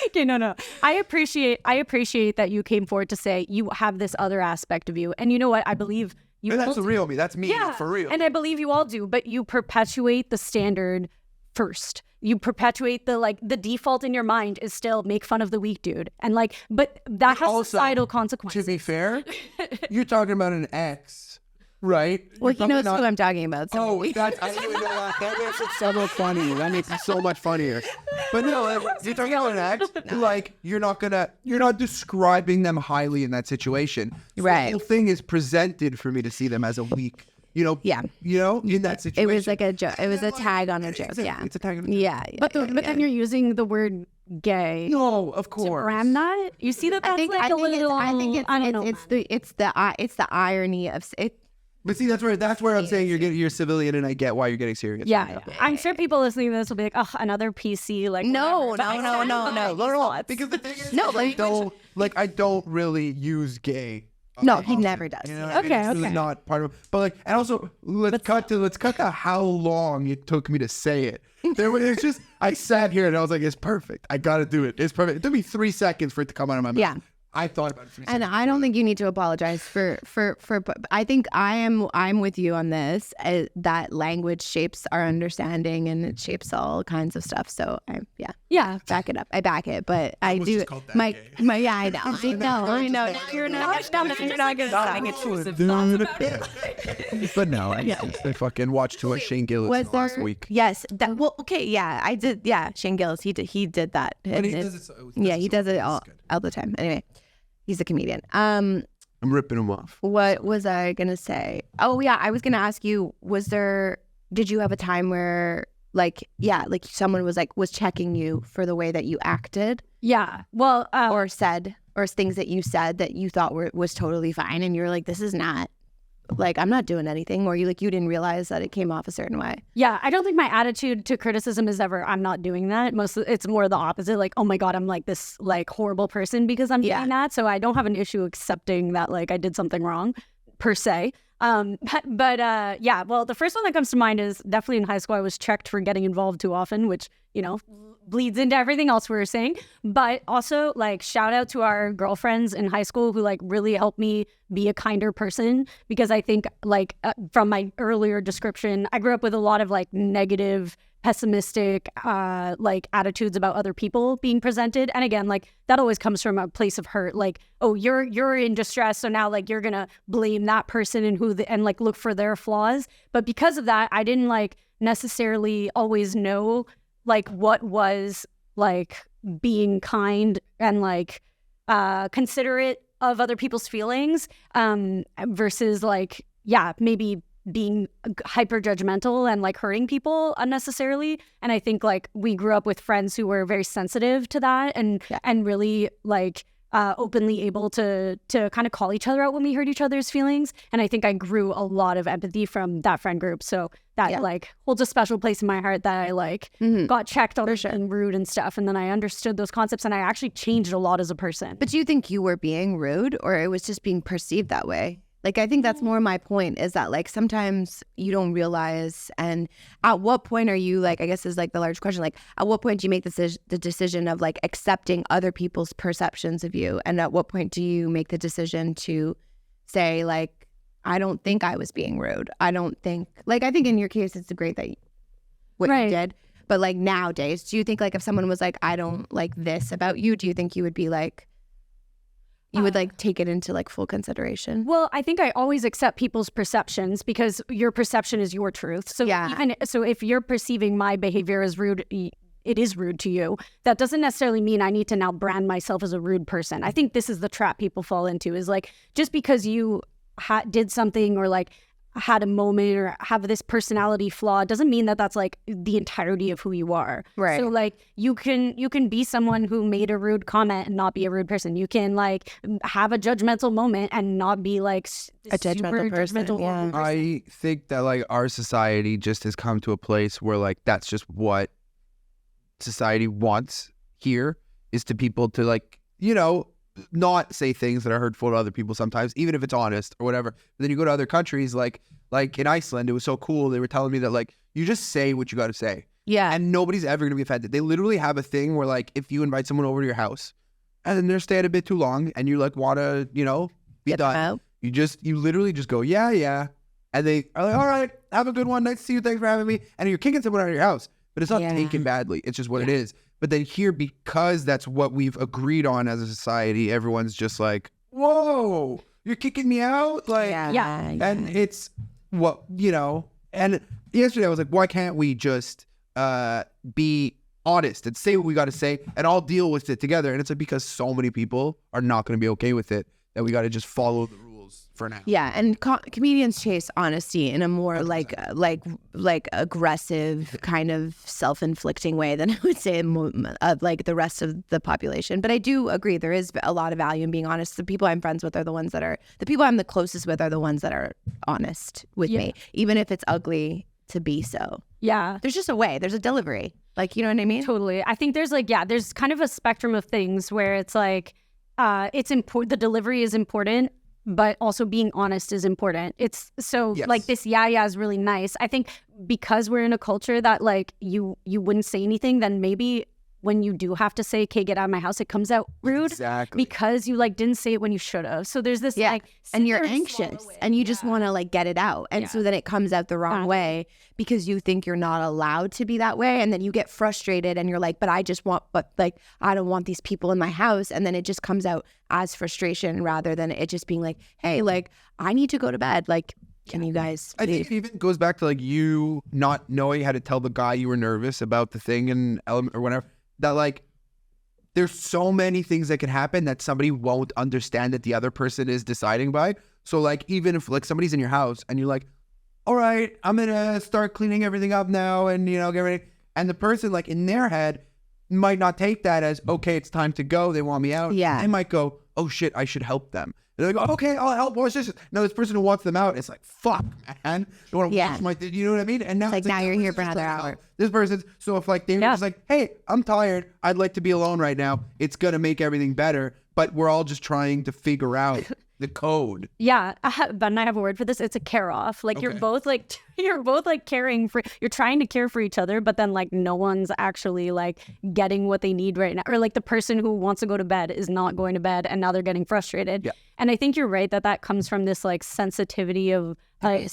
Okay, no. I appreciate that you came forward to say you have this other aspect of you, and you know what? I believe you. And all that's the do. real me. That's me for real. And I believe you all do, but you perpetuate the standard first. You perpetuate the default in your mind is still make fun of the weak dude, and like, but that has Also, societal To consequences. be fair, you're talking about an ex, right? Well, You're he knows talking who I'm talking about. So Oh, that's, I didn't even know that. That makes it so much funnier. That makes it so much funnier. But no, you're talking about an ex, like, you're not describing them highly in that situation. So Right. The whole thing is presented for me to see them as a weak, Yeah. in that situation. It was like a joke. It was a tag on a joke. It's a- Yeah. It's a tag on a Yeah. But then you're using the word gay. No, of To course. brand that? You see that that's like a little. I don't know. It's the irony of it. But see, that's where I'm saying you're civilian, and I get why you're getting serious. Yeah, I'm sure people listening to this will be like, oh, another PC. Like, No. Because the thing is, No, I don't really use gay. No, he never does. You know what I mean? Okay, It's really okay. not part of it. But like, and also let's cut to how long it took me to say it. It's just I sat here and I was like, it's perfect. I gotta do it. It's perfect. It took me 3 seconds for it to come out of my mouth. Yeah. I thought about it 3 And seconds. I don't think you need to apologize for. I think I'm with you on this. That language shapes our understanding and it shapes all kinds of stuff. So Yeah. back it up. I back it, but I was do. just called that My gay. yeah, I know. I know. You're not gonna stop. But no, I fucking watched too much Shane Gillis Was there last week. Yes. That well. Okay. Yeah. I did. Yeah. Shane Gillis. He did that. But he And does it so- yeah. He does it it's all good. the time. Anyway, he's a comedian. I'm ripping him off. What was I gonna say? Oh yeah, I was gonna ask you. Did you have a time where like someone was checking you for the way that you acted Yeah. Well, or said or things that you said that you thought was totally fine, and you're like, this is not. Like, I'm not doing anything, or you didn't realize that it came off a certain way. yeah, I don't think my attitude to criticism is ever, I'm not doing that. It's more the opposite. Like, oh my God, I'm like this like horrible person because I'm doing that. So I don't have an issue accepting that like I did something wrong per se. But yeah, well, the first one that comes to mind is definitely in high school, I was checked for getting involved too often, which you know, bleeds into everything else we were saying. But also, like, shout out to our girlfriends in high school who like really helped me be a kinder person, because I think like from my earlier description, I grew up with a lot of like negative, pessimistic like attitudes about other people being presented. And again, like that always comes from a place of hurt, like, oh, you're in distress, so now like you're gonna blame that person and like look for their flaws. But because of that, I didn't like necessarily always know like what was like being kind and like considerate of other people's feelings versus like, yeah, maybe being hyper judgmental and like hurting people unnecessarily. And I think like we grew up with friends who were very sensitive to that and really like openly able to kind of call each other out when we hurt each other's feelings. And I think I grew a lot of empathy from that friend group. So that like holds a special place in my heart that I like got checked on and rude and stuff. And then I understood those concepts and I actually changed a lot as a person. But do you think you were being rude or it was just being perceived that way? Like, I think that's more my point, is that like sometimes you don't realize. And at what point are you like, I guess is like the large question, like at what point do you make the decision of like accepting other people's perceptions of you? And at what point do you make the decision to say like, I don't think I was being rude. I don't think, like, I think in your case, it's great that what you did. But like nowadays, do you think like if someone was like, I don't like this about you, do you think you would be like, you would like take it into like full consideration? Well, I think I always accept people's perceptions because your perception is your truth. So so if you're perceiving my behavior as rude, it is rude to you. That doesn't necessarily mean I need to now brand myself as a rude person. I think this is the trap people fall into, is like, just because you did something or like had a moment or have this personality flaw doesn't mean that that's like the entirety of who you are. Right. So like you can be someone who made a rude comment and not be a rude person. You can like have a judgmental moment and not be like a judgmental person. Yeah. I think that like our society just has come to a place where like that's just what society wants here, is to people to like, you know, not say things that are hurtful to other people sometimes, even if it's honest or whatever. But then you go to other countries, like in Iceland, it was so cool. They were telling me that like you just say what you got to say. Yeah. And nobody's ever going to be offended. They literally have a thing where like if you invite someone over to your house and then they're staying a bit too long and you like want to, you know, be Get done, you literally just go, yeah. And they are like, all right, have a good one. Nice to see you. Thanks for having me. And you're kicking someone out of your house, but it's not taken badly. It's just what it is. But then here, because that's what we've agreed on as a society, everyone's just like, whoa, you're kicking me out? Like, and it's what, you know, and yesterday I was like, why can't we just be honest and say what we got to say and all deal with it together? And it's like, because so many people are not going to be okay with it, that we got to just follow the rules for now. Yeah, and comedians chase honesty in a more like aggressive kind of self-inflicting way than I would say like the rest of the population. But I do agree there is a lot of value in being honest. The people I'm friends with are the ones that are, the people I'm the closest with are the ones that are honest with me, even if it's ugly to be so. Yeah. There's just a way, there's a delivery. Like, you know what I mean? Totally. I think there's like, there's kind of a spectrum of things where it's like, it's important, the delivery is important, but also being honest is important. It's so like this is really nice. I think because we're in a culture that like you wouldn't say anything, then maybe when you do have to say, okay, get out of my house, it comes out rude because you like didn't say it when you should have. So there's this like, and you're anxious and you just want to like get it out. And so then it comes out the wrong way because you think you're not allowed to be that way. And then you get frustrated and you're like, but I don't want these people in my house. And then it just comes out as frustration rather than it just being like, hey, like I need to go to bed. Like, can you guys? I think it even goes back to like you not knowing how to tell the guy you were nervous about the thing and element or whatever. That like there's so many things that can happen that somebody won't understand that the other person is deciding by. So like even if like somebody's in your house and you're like, all right, I'm gonna start cleaning everything up now and you know get ready, and the person like in their head might not take that as okay, it's time to go, they want me out. They might go, oh shit, I should help them. They're like, okay, I'll help. What's this? No, this person who wants them out, it's like, fuck, man. You want to watch my, you know what I mean? And now it's like now you're here for another hour. This person's, so if like they're just like, hey, I'm tired, I'd like to be alone right now, it's going to make everything better. But we're all just trying to figure out the code. Yeah, Ben and I have a word for this. It's a care off. Like you're Okay. both like caring for. You're trying to care for each other, but then like no one's actually like getting what they need right now. Or like the person who wants to go to bed is not going to bed, and now they're getting frustrated. Yeah. And I think you're right that comes from this like sensitivity of like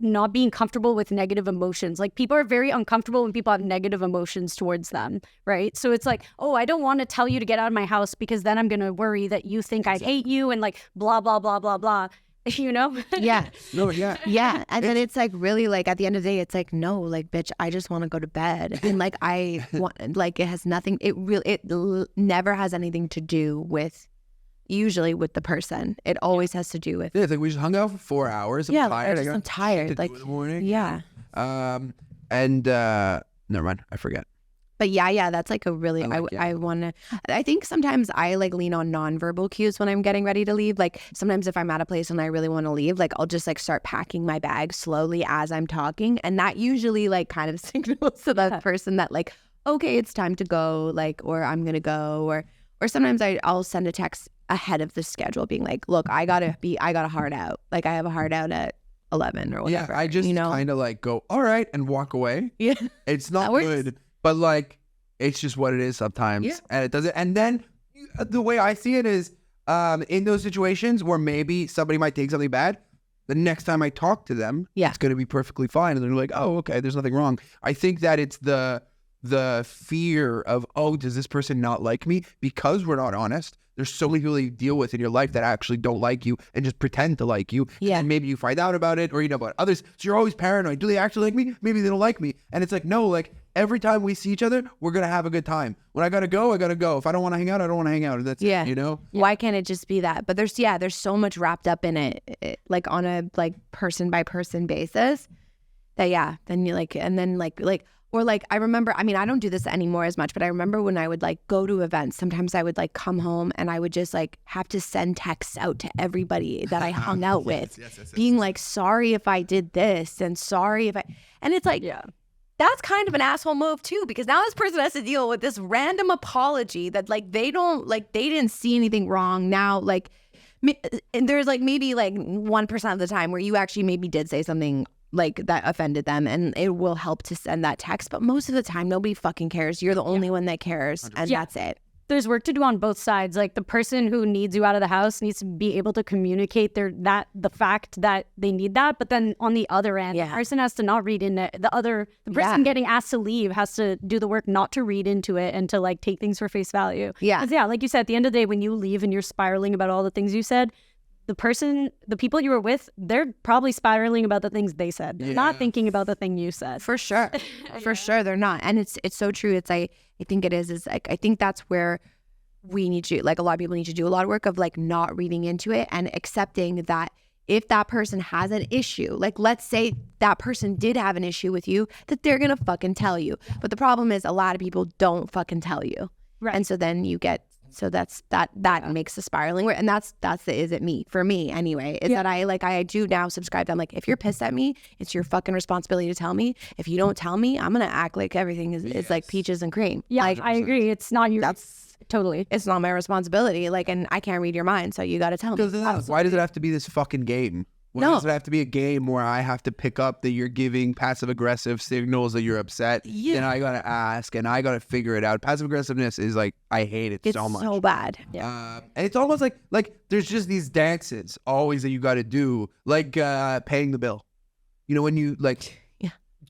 not being comfortable with negative emotions. Like people are very uncomfortable when people have negative emotions towards them, right? So it's like, oh, I don't want to tell you to get out of my house because then I'm gonna worry that you think I hate you and like blah blah blah blah blah. You know? Yeah. No, yeah. Yeah. And then it's like really like at the end of the day, it's like, no, like, bitch, I just want to go to bed. And like, I want, like, it has nothing, never has anything to do with, usually with the person. It always has to do with, Yeah, it's like we just hung out for 4 hours. I'm tired. I'm tired. shit to Like, do in the morning. yeah. And never mind. I forget. But yeah, that's like a really, I like, I think sometimes I like lean on nonverbal cues when I'm getting ready to leave. Like sometimes if I'm at a place and I really want to leave, like I'll just like start packing my bag slowly as I'm talking. And that usually like kind of signals to that person that like, okay, it's time to go, like, or I'm going to go, or sometimes I'll send a text ahead of the schedule being like, look, I got a hard out. Like I have a hard out at 11 or whatever. Yeah, I just kind of like go, all right, and walk away. Yeah. It's not good, but like, it's just what it is sometimes. Yeah. And it doesn't. And then the way I see it is in those situations where maybe somebody might take something bad, the next time I talk to them, it's going to be perfectly fine. And they're like, oh, okay, there's nothing wrong. I think that it's the fear of, oh, does this person not like me? Because we're not honest. There's so many people you deal with in your life that actually don't like you and just pretend to like you. Yeah. And maybe you find out about it or you know about others. So you're always paranoid. Do they actually like me? Maybe they don't like me. And it's like, no, like every time we see each other, we're going to have a good time. When I got to go, I got to go. If I don't want to hang out, I don't want to hang out. And that's it, you know? Why can't it just be that? But there's so much wrapped up in it, like on a like person by person basis that, then you like, and then like, or like, I remember, I mean, I don't do this anymore as much, but I remember when I would like go to events, sometimes I would like come home and I would just like have to send texts out to everybody that I hung out with, being like, sorry if I did this and sorry if and it's like, that's kind of an asshole move too, because now this person has to deal with this random apology that like, they didn't see anything wrong. Now, like, and there's like maybe like 1% of the time where you actually maybe did say something like that offended them and it will help to send that text, but most of the time nobody fucking cares. You're the only one that cares 100%. And that's it. There's work to do on both sides. Like the person who needs you out of the house needs to be able to communicate the fact that they need that, but then on the other end, the person has to not read in it. The person getting asked to leave has to do the work not to read into it and to like take things for face value. Yeah, like you said, at the end of the day, when you leave and you're spiraling about all the things you said, the people you were with, they're probably spiraling about the things they said. They're not thinking about the thing you said. For sure. For sure, they're not. And it's so true. It's I think it is like, I think that's where we need to, like a lot of people need to do a lot of work of like not reading into it and accepting that if that person has an issue, like let's say that person did have an issue with you, that they're going to fucking tell you. But the problem is a lot of people don't fucking tell you. Right. And so then you get, so that makes the spiraling. And that's the is it me, for me anyway, is that I do now subscribe to, I'm like, if you're pissed at me, it's your fucking responsibility to tell me. If you don't tell me, I'm going to act like everything is like peaches and cream. Yeah, like, I agree. It's not your, totally. It's not my responsibility. Like, and I can't read your mind. So you got to tell me. Why does it have to be this fucking game? Why does it have to be a game where I have to pick up that you're giving passive-aggressive signals that you're upset? Yeah. And I got to ask, and I got to figure it out. Passive-aggressiveness is like, I hate it so much. It's so bad. Yeah. And it's almost like there's just these dances always that you got to do, like paying the bill. You know, when you, like,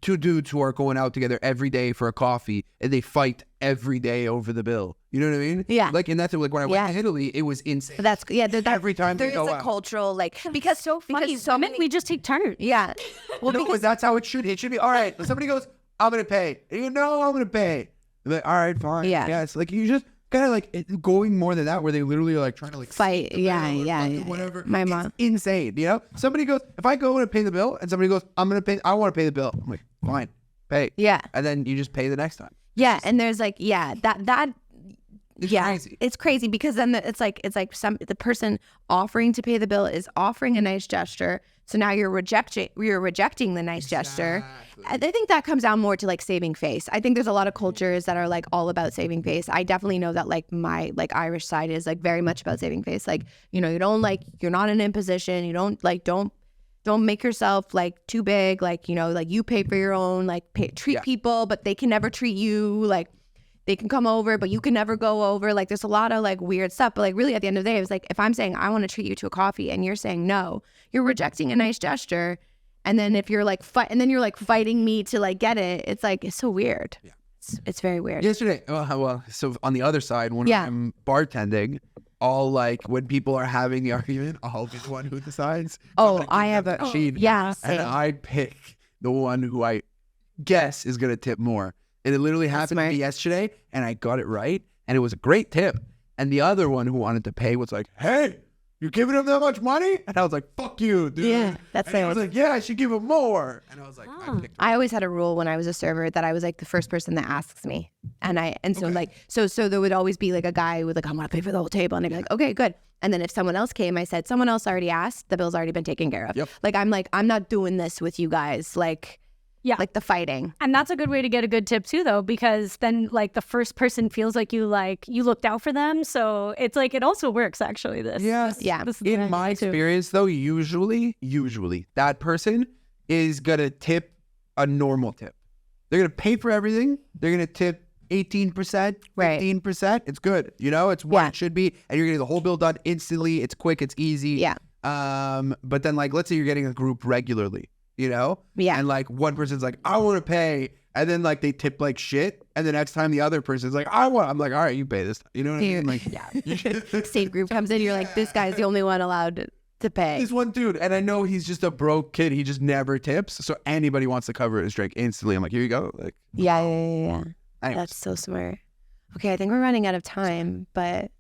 two dudes who are going out together every day for a coffee, and they fight every day over the bill. You know what I mean? Yeah. Like, and that's like when I went to Italy, it was insane. But that's every time there they go is a out. Cultural because so many we just take turns. Yeah. Well, no, but that's how it should. It should be all right. When somebody goes, I'm gonna pay. And you know, I'm gonna pay. I'm like, all right, fine. Yeah. It's like you just kind of like going more than that, where they literally are like trying to like fight. Yeah. Whatever. My mom. It's insane. You know, somebody goes, if I go and pay the bill, and somebody goes, I'm gonna pay. I want to pay the bill. I'm like, fine, pay. Yeah. And then you just pay the next time. Yeah, and there's like it's crazy. It's crazy because then it's like the person offering to pay the bill is offering a nice gesture So now you're rejecting the nice gesture. I think that comes down more to like saving face. I think there's a lot of cultures that are like all about saving face. I definitely know that like my like Irish side is like very much about saving face. Like, you know, you don't like, you're not in imposition. You don't like, don't make yourself like too big. Like, you know, like you pay for your own, like treat people, but they can never treat you. Like they can come over, but you can never go over. Like there's a lot of like weird stuff. But like really at the end of the day, it was like, if I'm saying I want to treat you to a coffee and you're saying no, you're rejecting a nice gesture. And then if you're like and then you're like fighting me to like get it, it's like, it's so weird. Yeah. It's very weird. Yesterday, so on the other side, when I'm bartending, all like when people are having the argument, I'll be the one who decides. Oh, I have a machine, yeah. And I pick the one who I guess is gonna tip more. And it literally happened to me yesterday, and I got it right, and it was a great tip. And the other one who wanted to pay was like, "Hey, you're giving him that much money?" And I was like, "Fuck you, dude." Yeah, that's fair. I was like, "Yeah, I should give him more." And I was like, I always had a rule when I was a server that I was like the first person that asks me, so there would always be like a guy who would like, "I'm gonna pay for the whole table," and I'd be like, "Okay, good." And then if someone else came, I said, "Someone else already asked. The bill's already been taken care of." Yep. Like I'm not doing this with you guys. Like. Yeah. Like the fighting. And that's a good way to get a good tip too, though, because then like the first person feels like you looked out for them. So it's like, it also works actually. In my experience though, usually that person is going to tip a normal tip. They're going to pay for everything. They're going to tip 18%, 15%. It's good. You know, it's what it should be. And you're getting the whole bill done instantly. It's quick. It's easy. Yeah. But then like, let's say you're getting a group regularly. You know? Yeah. And like one person's like, "I want to pay." And then like they tip like shit. And the next time the other person's like, I'm like, "All right, you pay this." You know what I mean? Like, yeah. State group comes in, you're like, this guy's the only one allowed to pay. This one dude. And I know he's just a broke kid. He just never tips. So anybody wants to cover his drink instantly. I'm like, "Here you go." Like, yeah. Anyways. That's so smart. Okay, I think we're running out of time, but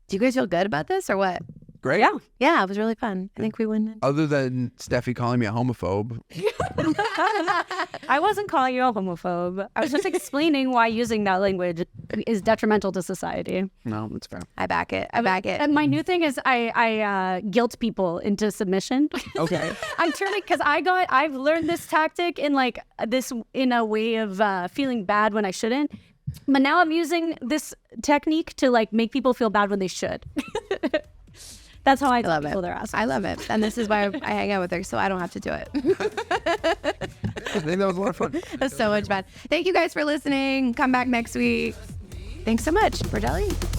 do you guys feel good about this or what? Great. Yeah, it was really fun. I think we win. Other than Steffi calling me a homophobe. I wasn't calling you a homophobe. I was just explaining why using that language is detrimental to society. No, that's fair. I back it. And my new thing is I guilt people into submission. Okay. I'm turning because I've learned this tactic in a way of feeling bad when I shouldn't. But now I'm using this technique to like make people feel bad when they should. That's how I love people their assholes. I love it. And this is why I hang out with her, so I don't have to do it. I think that was a lot of fun. That's so much fun. Thank you guys for listening. Come back next week. Thanks so much. Bordelli.